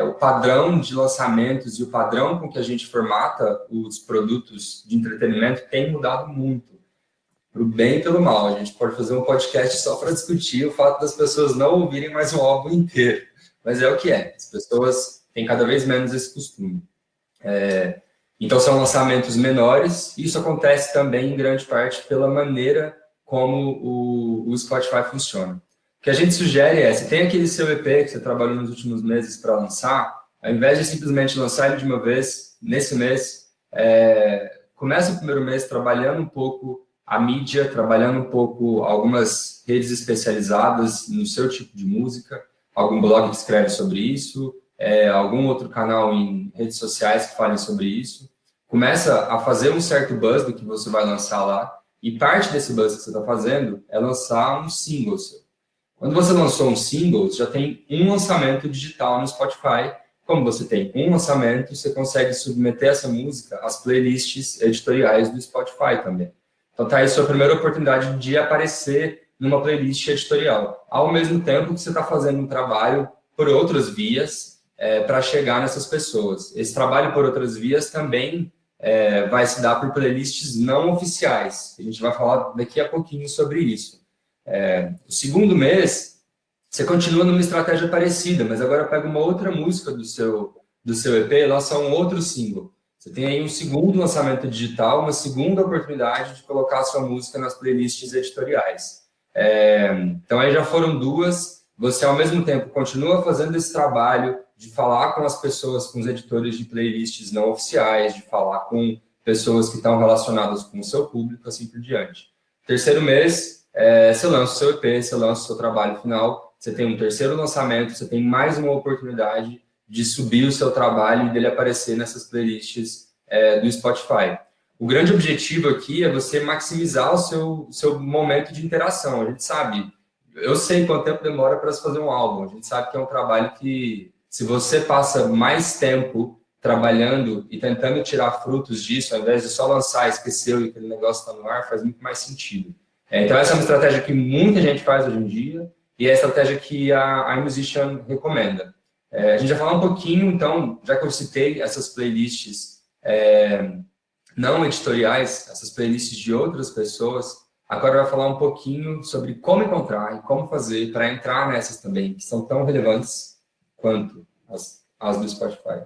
o padrão de lançamentos e o padrão com que a gente formata os produtos de entretenimento tem mudado muito, para o bem e pelo mal. A gente pode fazer um podcast só para discutir o fato das pessoas não ouvirem mais o álbum inteiro, mas é o que é. As pessoas têm cada vez menos esse costume. Então, são lançamentos menores, e isso acontece também, em grande parte, pela maneira como o Spotify funciona. O que a gente sugere se tem aquele seu EP que você trabalhou nos últimos meses para lançar, ao invés de simplesmente lançar ele de uma vez, nesse mês, começa o primeiro mês trabalhando um pouco a mídia, trabalhando um pouco algumas redes especializadas no seu tipo de música, algum blog que escreve sobre isso, algum outro canal em redes sociais que falem sobre isso. Começa a fazer um certo buzz do que você vai lançar lá, e parte desse buzz que você está fazendo é lançar um single seu. Quando você lançou um single, você já tem um lançamento digital no Spotify. Como você tem um lançamento, você consegue submeter essa música às playlists editoriais do Spotify também. Então tá aí a sua primeira oportunidade de aparecer numa playlist editorial, ao mesmo tempo que você está fazendo um trabalho por outras vias para chegar nessas pessoas. Esse trabalho por outras vias também vai se dar por playlists não oficiais. A gente vai falar daqui a pouquinho sobre isso. O segundo mês, você continua numa estratégia parecida, mas agora pega uma outra música do seu EP e lança um outro single. Você tem aí um segundo lançamento digital, uma segunda oportunidade de colocar a sua música nas playlists editoriais. Então, aí já foram duas. Você, ao mesmo tempo, continua fazendo esse trabalho de falar com as pessoas, com os editores de playlists não oficiais, de falar com pessoas que estão relacionadas com o seu público, assim por diante. Terceiro mês, você lança o seu EP, você lança o seu trabalho final, você tem um terceiro lançamento, você tem mais uma oportunidade de subir o seu trabalho e dele aparecer nessas playlists do Spotify. O grande objetivo aqui é você maximizar o seu momento de interação. A gente sabe, eu sei quanto tempo demora para se fazer um álbum, a gente sabe que é um trabalho que, se você passa mais tempo trabalhando e tentando tirar frutos disso, ao invés de só lançar, esqueceu e aquele negócio está no ar, faz muito mais sentido. Então, essa é uma estratégia que muita gente faz hoje em dia e é a estratégia que a iMusician recomenda. A gente vai falar um pouquinho, então, já que eu citei essas playlists não editoriais, essas playlists de outras pessoas, agora vai falar um pouquinho sobre como encontrar e como fazer para entrar nessas também, que são tão relevantes quanto as do Spotify.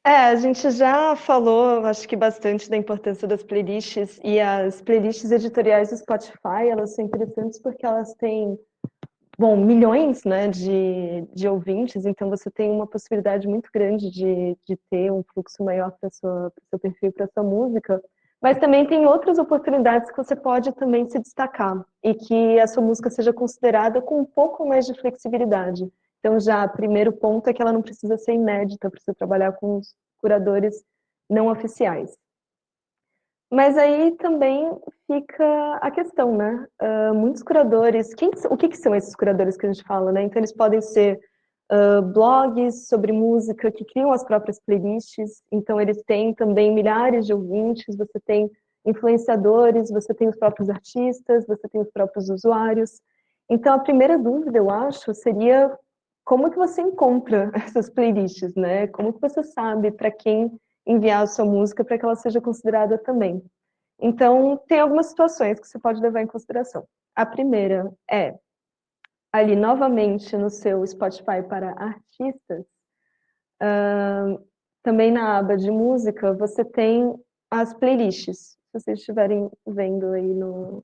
A gente já falou, acho que bastante da importância das playlists, e as playlists editoriais do Spotify, elas são interessantes porque elas têm, bom, milhões, né, de ouvintes, então você tem uma possibilidade muito grande de ter um fluxo maior para o seu perfil, para a sua música, mas também tem outras oportunidades que você pode também se destacar e que a sua música seja considerada com um pouco mais de flexibilidade. Então, já, primeiro ponto é que ela não precisa ser inédita para você trabalhar com os curadores não oficiais. Mas aí também fica a questão, né? Muitos curadores, o que são esses curadores que a gente fala, né? Então, eles podem ser blogs sobre música que criam as próprias playlists, então eles têm também milhares de ouvintes, você tem influenciadores, você tem os próprios artistas, você tem os próprios usuários. Então, a primeira dúvida, eu acho, seria como que você encontra essas playlists, né? Como que você sabe para quem enviar a sua música para que ela seja considerada também? Então, tem algumas situações que você pode levar em consideração. A primeira é, ali novamente no seu Spotify para artistas, também na aba de música, você tem as playlists, se vocês estiverem vendo aí no...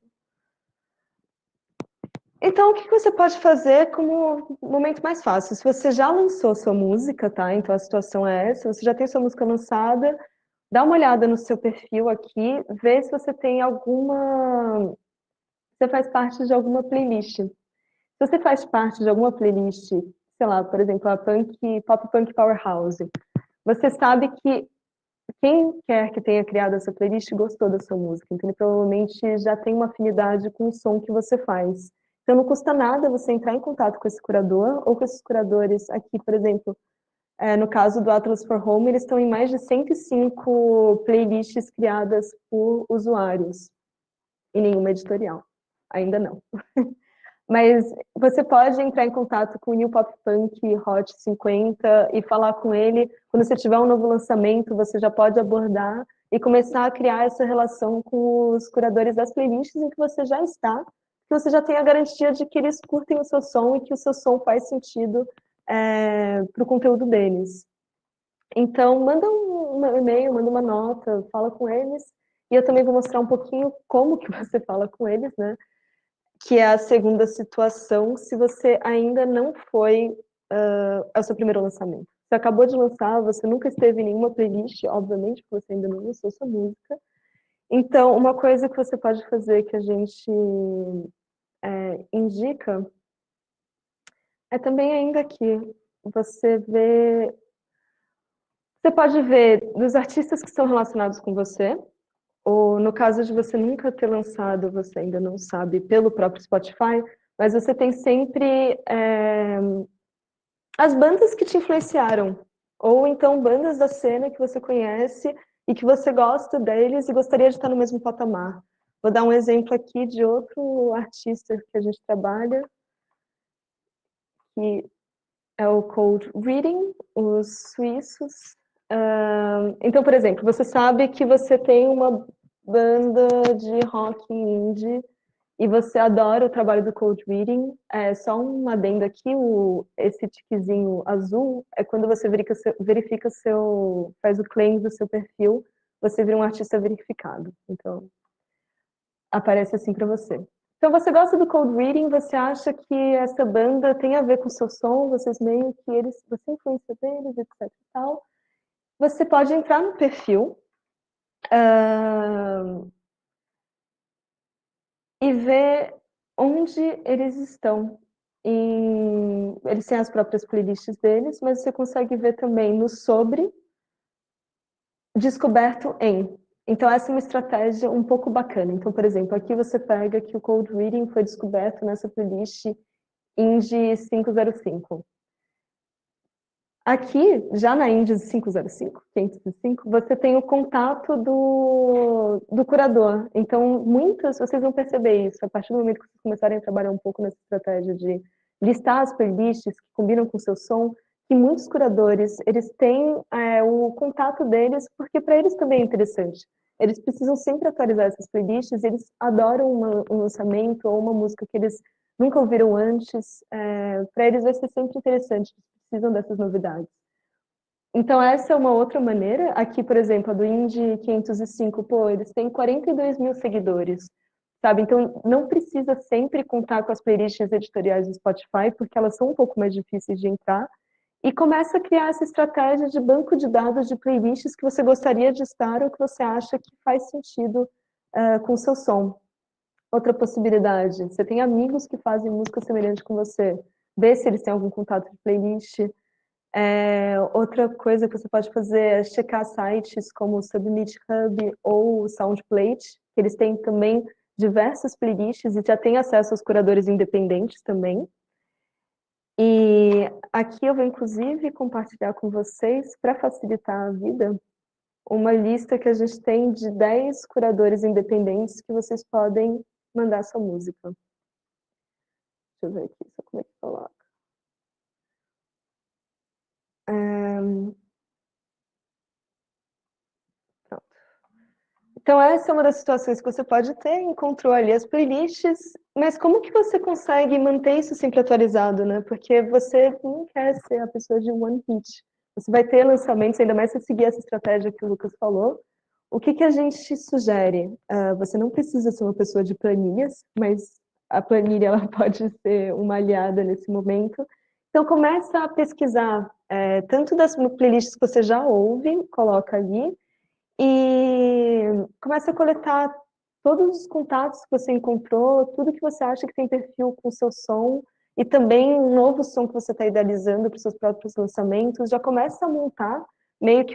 Então, o que você pode fazer como momento mais fácil? Se você já lançou sua música, tá? Então, a situação é essa, você já tem sua música lançada, dá uma olhada no seu perfil aqui, vê se você tem alguma... Você faz parte de alguma playlist. Se você faz parte de alguma playlist, sei lá, por exemplo, a Pop Punk Powerhouse, você sabe que quem quer que tenha criado essa playlist gostou da sua música, então ele provavelmente já tem uma afinidade com o som que você faz. Então não custa nada você entrar em contato com esse curador ou com esses curadores aqui, por exemplo, no caso do Atlas for Home, eles estão em mais de 105 playlists criadas por usuários, e nenhuma editorial. Ainda não. Mas você pode entrar em contato com o New Pop Punk Hot 50 e falar com ele. Quando você tiver um novo lançamento, você já pode abordar e começar a criar essa relação com os curadores das playlists em que você já está, que você já tem a garantia de que eles curtem o seu som e que o seu som faz sentido para o conteúdo deles. Então, manda um e-mail, manda uma nota, fala com eles. E eu também vou mostrar um pouquinho como que você fala com eles, né? Que é a segunda situação, se você ainda não foi ao seu primeiro lançamento. Você acabou de lançar, você nunca esteve em nenhuma playlist, obviamente, porque você ainda não lançou sua música. Então, uma coisa que você pode fazer que a gente indica é também ainda que você vê... Você pode ver dos artistas que são relacionados com você, ou no caso de você nunca ter lançado, você ainda não sabe pelo próprio Spotify, mas você tem sempre as bandas que te influenciaram, ou então bandas da cena que você conhece e que você gosta deles e gostaria de estar no mesmo patamar. Vou dar um exemplo aqui de outro artista que a gente trabalha, que é o Cold Reading, os suíços. Então, por exemplo, você sabe que você tem uma banda de rock indie e você adora o trabalho do Cold Reading. Só um adendo aqui, esse tiquezinho azul é quando você faz o claim do seu perfil, você vira um artista verificado. Então, aparece assim para você. Então, você gosta do Cold Reading, você acha que essa banda tem a ver com o seu som, vocês meio que você influencia deles, etc e tal. Você pode entrar no perfil e ver onde eles estão. Eles têm as próprias playlists deles, mas você consegue ver também no sobre, descoberto em. Então, essa é uma estratégia um pouco bacana. Então, por exemplo, aqui você pega que o Cold Reading foi descoberto nessa playlist Indie 505. Aqui, já na Indie 505, 505, você tem o contato do curador. Então, vocês vão perceber isso, a partir do momento que vocês começarem a trabalhar um pouco nessa estratégia de listar as playlists que combinam com o seu som, que muitos curadores, eles têm o contato deles, porque para eles também é interessante. Eles precisam sempre atualizar essas playlists, eles adoram um lançamento ou uma música que eles nunca ouviram antes, para eles vai ser sempre interessante, precisam dessas novidades. Então, essa é uma outra maneira. Aqui, por exemplo, a do Indie 505, pô, eles têm 42 mil seguidores, sabe? Então, não precisa sempre contar com as playlists editoriais do Spotify, porque elas são um pouco mais difíceis de entrar. E começa a criar essa estratégia de banco de dados de playlists que você gostaria de estar ou que você acha que faz sentido com o seu som. Outra possibilidade, você tem amigos que fazem música semelhante com você, vê se eles têm algum contato de playlist. Outra coisa que você pode fazer é checar sites como o Submit Hub ou o Soundplate, que eles têm também diversas playlists e já têm acesso aos curadores independentes também. E aqui eu vou inclusive compartilhar com vocês, para facilitar a vida, uma lista que a gente tem de 10 curadores independentes que vocês podem mandar sua música. Deixa eu ver aqui só como é que coloca. Pronto. Então, essa é uma das situações que você pode ter, encontrou ali as playlists, mas como que você consegue manter isso sempre atualizado, né? Porque você não quer ser a pessoa de one hit. Você vai ter lançamentos, ainda mais se seguir essa estratégia que o Lucas falou. O que que a gente sugere? Você não precisa ser uma pessoa de planilhas, mas a planilha ela pode ser uma aliada nesse momento. Então, começa a pesquisar tanto das playlists que você já ouve, coloca ali, e começa a coletar todos os contatos que você encontrou, tudo que você acha que tem perfil com o seu som, e também um novo som que você está idealizando para os seus próprios lançamentos, já começa a montar, meio que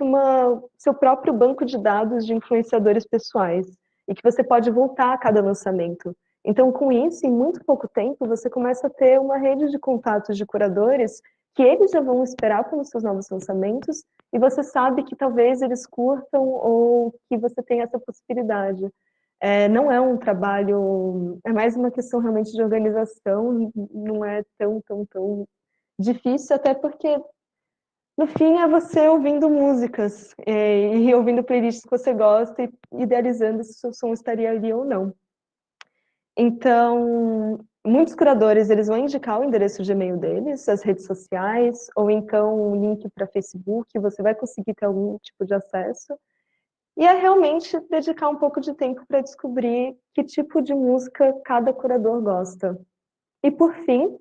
seu próprio banco de dados de influenciadores pessoais, e que você pode voltar a cada lançamento. Então, com isso, em muito pouco tempo, você começa a ter uma rede de contatos de curadores que eles já vão esperar pelos seus novos lançamentos, e você sabe que talvez eles curtam ou que você tem essa possibilidade. Não é um trabalho, é mais uma questão realmente de organização, não é tão difícil, até porque no fim é você ouvindo músicas e ouvindo playlists que você gosta e idealizando se o seu som estaria ali ou não. Então, muitos curadores, eles vão indicar o endereço de e-mail deles, as redes sociais, ou então um link para Facebook, você vai conseguir ter algum tipo de acesso. E é realmente dedicar um pouco de tempo para descobrir que tipo de música cada curador gosta. E por fim,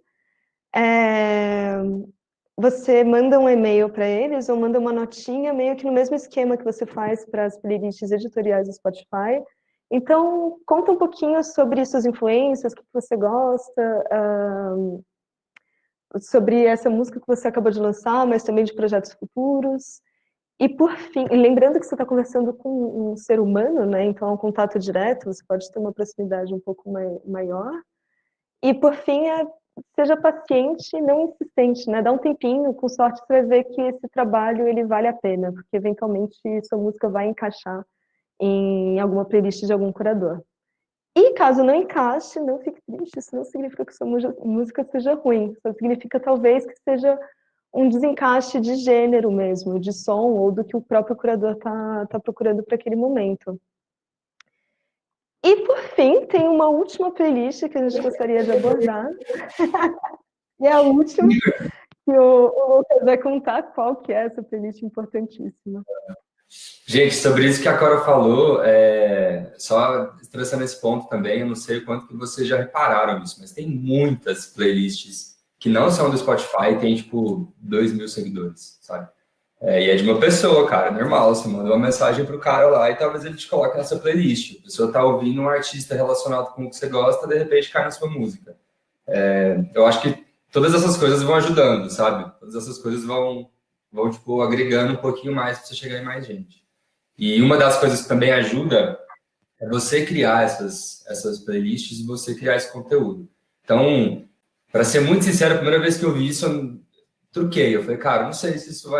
você manda um e-mail para eles ou manda uma notinha, meio que no mesmo esquema que você faz para as playlists editoriais do Spotify. Então, conta um pouquinho sobre suas influências, o que você gosta, sobre essa música que você acabou de lançar, mas também de projetos futuros. E por fim, lembrando que você está conversando com um ser humano, né? Então é um contato direto, você pode ter uma proximidade um pouco maior. E por fim, seja paciente, não insistente, né? Dá um tempinho, com sorte você vai ver que esse trabalho ele vale a pena, porque eventualmente sua música vai encaixar em alguma playlist de algum curador. E caso não encaixe, não fique triste, isso não significa que sua música seja ruim, só significa talvez que seja um desencaixe de gênero mesmo, de som, ou do que o próprio curador está procurando para aquele momento. E, por fim, tem uma última playlist que a gente gostaria de abordar. E é a última que o Lucas vai contar qual que é essa playlist importantíssima. Gente, sobre isso que a Cora falou, só estressando esse ponto também, eu não sei o quanto que vocês já repararam nisso, mas tem muitas playlists que não são do Spotify e tem, tipo, 2.000 seguidores, sabe? E é de uma pessoa, cara, normal. Você manda uma mensagem pro cara lá e talvez ele te coloque nessa playlist. A pessoa tá ouvindo um artista relacionado com o que você gosta, de repente cai na sua música. Eu acho que todas essas coisas vão ajudando, sabe? Todas essas coisas vão tipo, agregando um pouquinho mais para você chegar em mais gente. E uma das coisas que também ajuda é você criar essas playlists e você criar esse conteúdo. Então, para ser muito sincero, a primeira vez que eu vi isso, eu truquei. Eu falei, cara, não sei se isso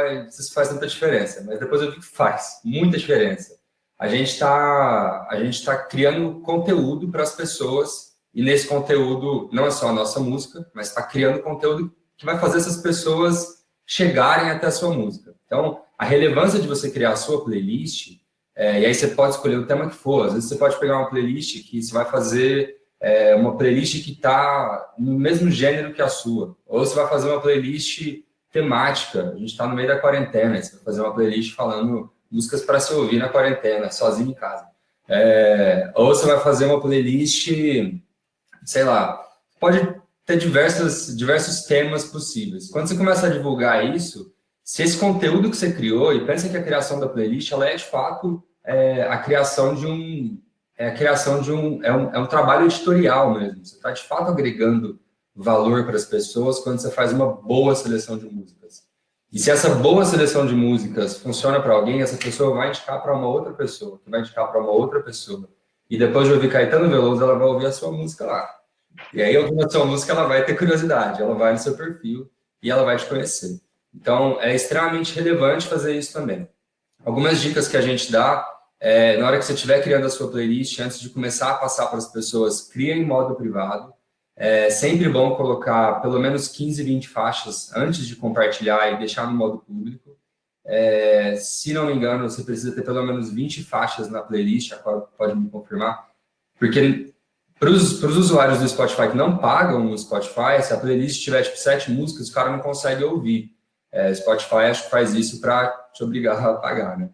faz tanta diferença, mas depois eu vi que faz muita diferença. A gente está criando conteúdo para as pessoas e nesse conteúdo não é só a nossa música, mas está criando conteúdo que vai fazer essas pessoas chegarem até a sua música. Então, a relevância de você criar a sua playlist, e aí você pode escolher o tema que for. Às vezes você pode pegar uma playlist que você vai fazer uma playlist que está no mesmo gênero que a sua. Ou você vai fazer uma playlist temática. A gente está no meio da quarentena, você vai fazer uma playlist falando músicas para se ouvir na quarentena, sozinho em casa. Ou você vai fazer uma playlist, sei lá, pode ter diversos temas possíveis. Quando você começa a divulgar isso, se esse conteúdo que você criou, e pensa que a criação da playlist, ela é de fato a criação de um é um trabalho editorial mesmo. Você está de fato agregando valor para as pessoas quando você faz uma boa seleção de músicas. E se essa boa seleção de músicas funciona para alguém, essa pessoa vai indicar para uma outra pessoa, que vai indicar para uma outra pessoa. E depois de ouvir Caetano Veloso, ela vai ouvir a sua música lá. E aí, ouvindo a sua música, ela vai ter curiosidade, ela vai no seu perfil e ela vai te conhecer. Então, é extremamente relevante fazer isso também. Algumas dicas que a gente dá na hora que você estiver criando a sua playlist, antes de começar a passar para as pessoas, cria em modo privado. É sempre bom colocar pelo menos 15, 20 faixas antes de compartilhar e deixar no modo público. Se não me engano, você precisa ter pelo menos 20 faixas na playlist, agora pode me confirmar, porque para os usuários do Spotify que não pagam no Spotify, se a playlist tiver tipo 7 músicas, o cara não consegue ouvir. Spotify acho que faz isso para te obrigar a pagar, né?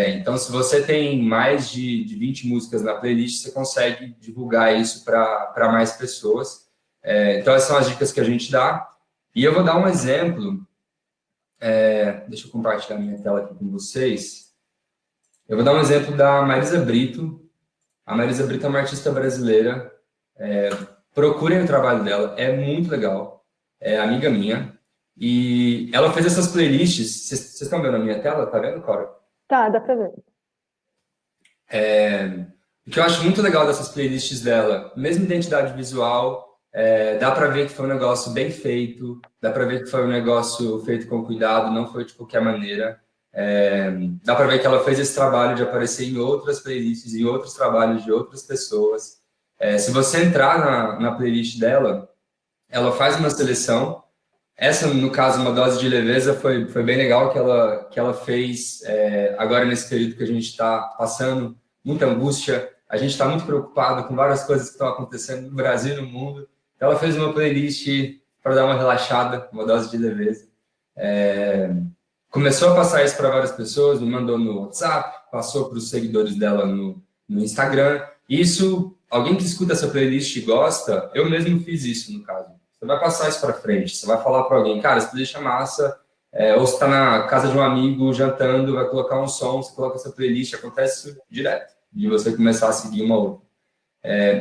Então, se você tem mais de 20 músicas na playlist, você consegue divulgar isso para mais pessoas. Então, essas são as dicas que a gente dá. E eu vou dar um exemplo. Deixa eu compartilhar minha tela aqui com vocês. Eu vou dar um exemplo da Marisa Brito. A Marisa Brito é uma artista brasileira. Procurem o trabalho dela, é muito legal. É amiga minha. E ela fez essas playlists. Vocês estão vendo a minha tela? Tá vendo, Cora? Tá, dá pra ver. O que eu acho muito legal dessas playlists dela, mesmo identidade visual, dá pra ver que foi um negócio bem feito, dá pra ver que foi um negócio feito com cuidado, não foi de qualquer maneira. Dá pra ver que ela fez esse trabalho de aparecer em outras playlists, em outros trabalhos de outras pessoas. Se você entrar na playlist dela, ela faz uma seleção. Essa, no caso, Uma Dose de Leveza, foi bem legal que ela fez agora nesse período que a gente está passando, muita angústia, a gente está muito preocupado com várias coisas que estão acontecendo no Brasil e no mundo. Então, ela fez uma playlist para dar uma relaxada, Uma Dose de Leveza. Começou a passar isso para várias pessoas, me mandou no WhatsApp, passou para os seguidores dela no Instagram. Isso, alguém que escuta essa playlist e gosta, eu mesmo fiz isso, no caso. Você vai passar isso para frente, você vai falar para alguém, cara, essa playlist é massa, ou você está na casa de um amigo, jantando, vai colocar um som, você coloca essa playlist, acontece isso direto, de você começar a seguir uma outra.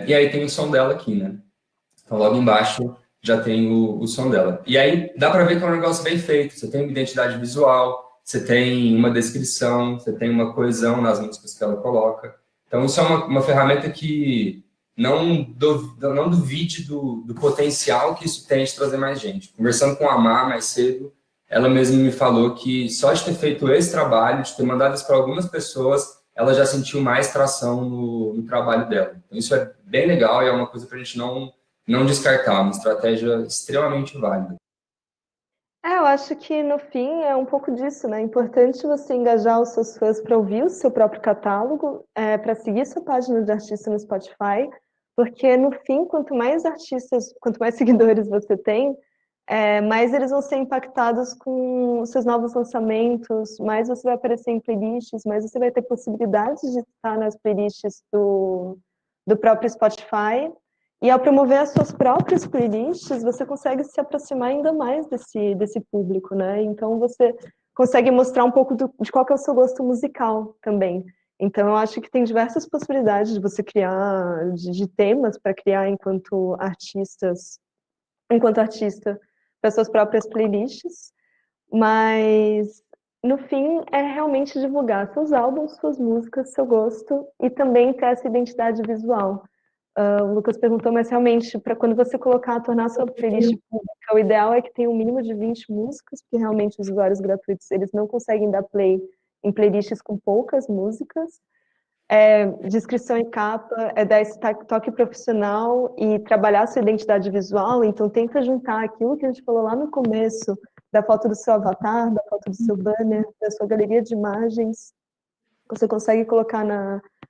E aí tem o som dela aqui, né? Então, logo embaixo já tem o som dela. E aí dá para ver que é um negócio bem feito. Você tem uma identidade visual, você tem uma descrição, você tem uma coesão nas músicas que ela coloca. Então, isso é uma ferramenta que não duvide do potencial que isso tem de trazer mais gente. Conversando com a Mar mais cedo, ela mesma me falou que só de ter feito esse trabalho, de ter mandado isso para algumas pessoas, ela já sentiu mais tração no trabalho dela. Então, isso é bem legal e é uma coisa para a gente não descartar, uma estratégia extremamente válida. Eu acho que no fim é um pouco disso, né? É importante você engajar os seus fãs para ouvir o seu próprio catálogo, para seguir sua página de artista no Spotify, porque no fim, quanto mais artistas, quanto mais seguidores você tem, mais eles vão ser impactados com os seus novos lançamentos, mais você vai aparecer em playlists, mais você vai ter possibilidades de estar nas playlists do próprio Spotify. E ao promover as suas próprias playlists, você consegue se aproximar ainda mais desse público, né? Então você consegue mostrar um pouco de qual que é o seu gosto musical também. Então eu acho que tem diversas possibilidades de você criar, de temas para criar enquanto artista, para suas próprias playlists, mas no fim é realmente divulgar seus álbuns, suas músicas, seu gosto e também ter essa identidade visual. O Lucas perguntou, mas realmente, para quando você tornar sua playlist pública, o ideal é que tenha um mínimo de 20 músicas, porque realmente os usuários gratuitos, eles não conseguem dar play em playlists com poucas músicas. Descrição e capa, dar esse toque profissional e trabalhar sua identidade visual, então tenta juntar aquilo que a gente falou lá no começo, da foto do seu avatar, da foto do seu banner, da sua galeria de imagens, você consegue colocar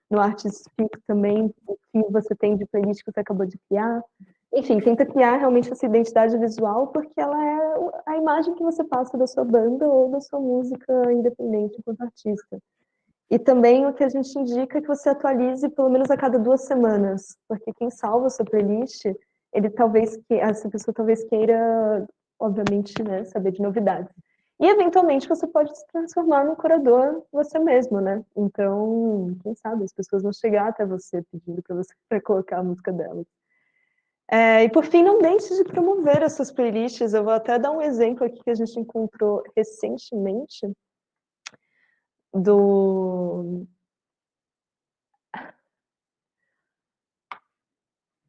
no Artistic também o que você tem de playlist que você acabou de criar. Enfim, tenta criar realmente essa identidade visual, porque ela é a imagem que você passa da sua banda ou da sua música independente enquanto artista. E também o que a gente indica é que você atualize pelo menos a cada 2 semanas, porque quem salva a sua playlist, essa pessoa talvez queira, obviamente, né, saber de novidades. E, eventualmente, você pode se transformar no curador você mesmo, né? Então, quem sabe, as pessoas vão chegar até você pedindo para você pra colocar a música delas. E, por fim, não deixe de promover as suas playlists. Eu vou até dar um exemplo aqui que a gente encontrou recentemente do...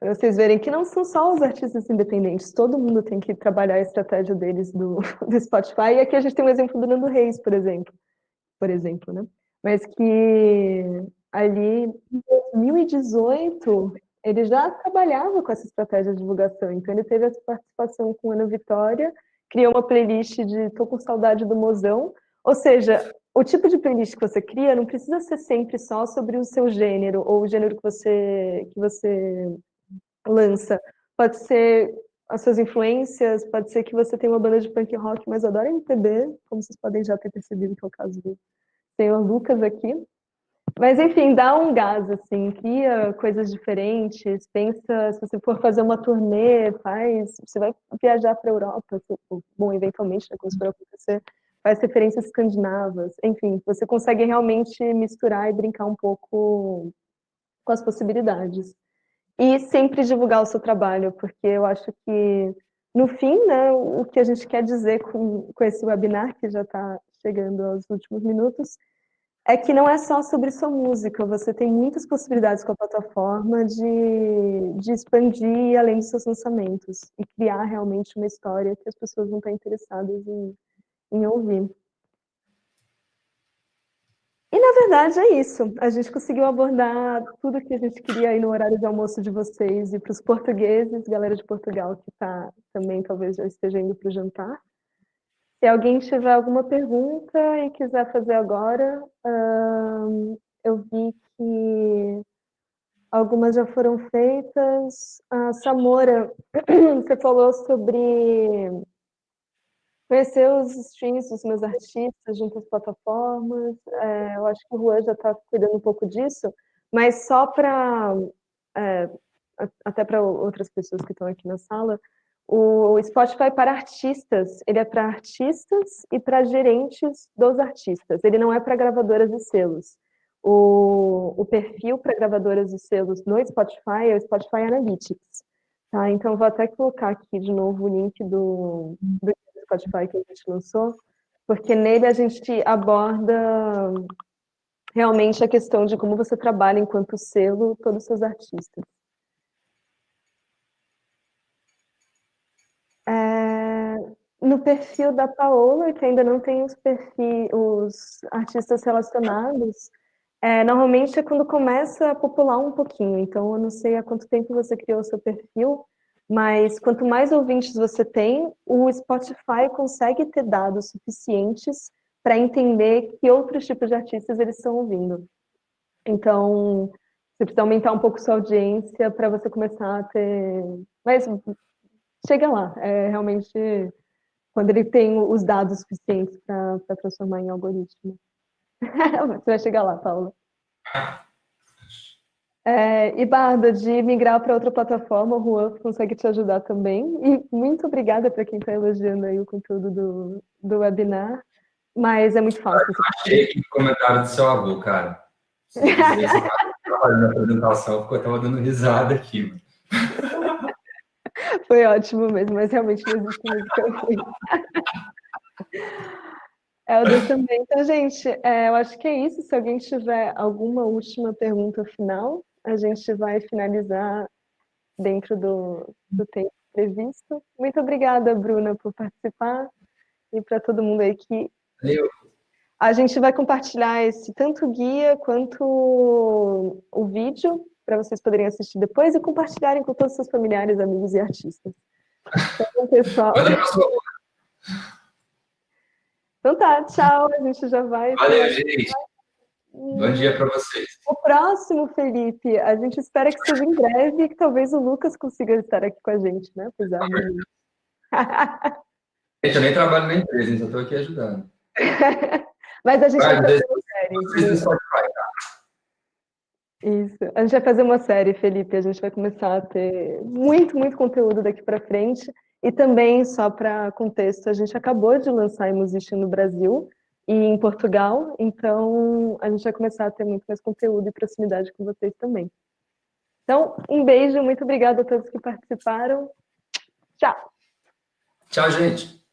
Para vocês verem que não são só os artistas independentes, todo mundo tem que trabalhar a estratégia deles do Spotify. E aqui a gente tem um exemplo do Nando Reis, por exemplo, né? Mas que ali em 2018 ele já trabalhava com essa estratégia de divulgação. Então ele teve essa participação com Ana Vitória, criou uma playlist de Tô com saudade do Mozão. Ou seja, o tipo de playlist que você cria não precisa ser sempre só sobre o seu gênero ou o gênero que você lança. Pode ser as suas influências, pode ser que você tenha uma banda de punk rock, mas adora MPB, como vocês podem já ter percebido que é o caso do senhor Lucas aqui. Mas, enfim, dá um gás, assim, cria coisas diferentes, pensa, se você for fazer uma turnê, você vai viajar para a Europa, bom, eventualmente, né, como isso for acontecer, faz referências escandinavas, enfim, você consegue realmente misturar e brincar um pouco com as possibilidades. E sempre divulgar o seu trabalho, porque eu acho que no fim, né, o que a gente quer dizer com esse webinar, que já está chegando aos últimos minutos, é que não é só sobre sua música, você tem muitas possibilidades com a plataforma de expandir além dos seus lançamentos e criar realmente uma história que as pessoas vão estar interessadas em ouvir. E, na verdade, é isso. A gente conseguiu abordar tudo que a gente queria aí no horário de almoço de vocês e para os portugueses, galera de Portugal que está também, talvez já esteja indo para o jantar. Se alguém tiver alguma pergunta e quiser fazer agora, eu vi que algumas já foram feitas. A Samora, você falou sobre conhecer os streams dos meus artistas junto às plataformas. Eu acho que o Juan já está cuidando um pouco disso, mas só para, até para outras pessoas que estão aqui na sala, o Spotify para artistas, ele é para artistas e para gerentes dos artistas, ele não é para gravadoras e selos. O perfil para gravadoras e selos no Spotify é o Spotify Analytics. Tá? Então, vou até colocar aqui de novo o link do Spotify que a gente lançou, porque nele a gente aborda realmente a questão de como você trabalha enquanto selo todos os seus artistas. No perfil da Paola, que ainda não tem os artistas relacionados, normalmente é quando começa a popular um pouquinho. Então, eu não sei há quanto tempo você criou o seu perfil, mas quanto mais ouvintes você tem, o Spotify consegue ter dados suficientes para entender que outros tipos de artistas eles estão ouvindo. Então, você precisa aumentar um pouco sua audiência para você começar a ter... Mas chega lá, realmente quando ele tem os dados suficientes para transformar em algoritmo. Você vai chegar lá, Paula. E, Barda, de migrar para outra plataforma, o Juan consegue te ajudar também. E muito obrigada para quem está elogiando aí o conteúdo do webinar. Mas é muito fácil. Achei que o comentário do seu avô, cara. Você estava fazendo a apresentação, porque eu estava dando risada aqui. Mano. Foi ótimo mesmo, mas realmente não existe música ruim. Helder também. Então, gente, eu acho que é isso. Se alguém tiver alguma última pergunta final, a gente vai finalizar dentro do tempo previsto. Muito obrigada, Bruna, por participar e para todo mundo aí que... Valeu. A gente vai compartilhar tanto o guia quanto o vídeo para vocês poderem assistir depois e compartilharem com todos os seus familiares, amigos e artistas. Então, pessoal... Então tá, tchau. A gente já vai... Valeu, gente. Bom dia para vocês. O próximo, Felipe, a gente espera que seja em breve e que talvez o Lucas consiga estar aqui com a gente, né? Apesar de... Gente, eu nem trabalho na empresa, então estou aqui ajudando. Mas a gente vai fazer uma série. Isso. A gente vai fazer uma série, Felipe. A gente vai começar a ter muito, muito conteúdo daqui para frente. E também, só para contexto, a gente acabou de lançar Musician no Brasil e em Portugal. Então, a gente vai começar a ter muito mais conteúdo e proximidade com vocês também. Então, um beijo. Muito obrigada a todos que participaram. Tchau. Tchau, gente.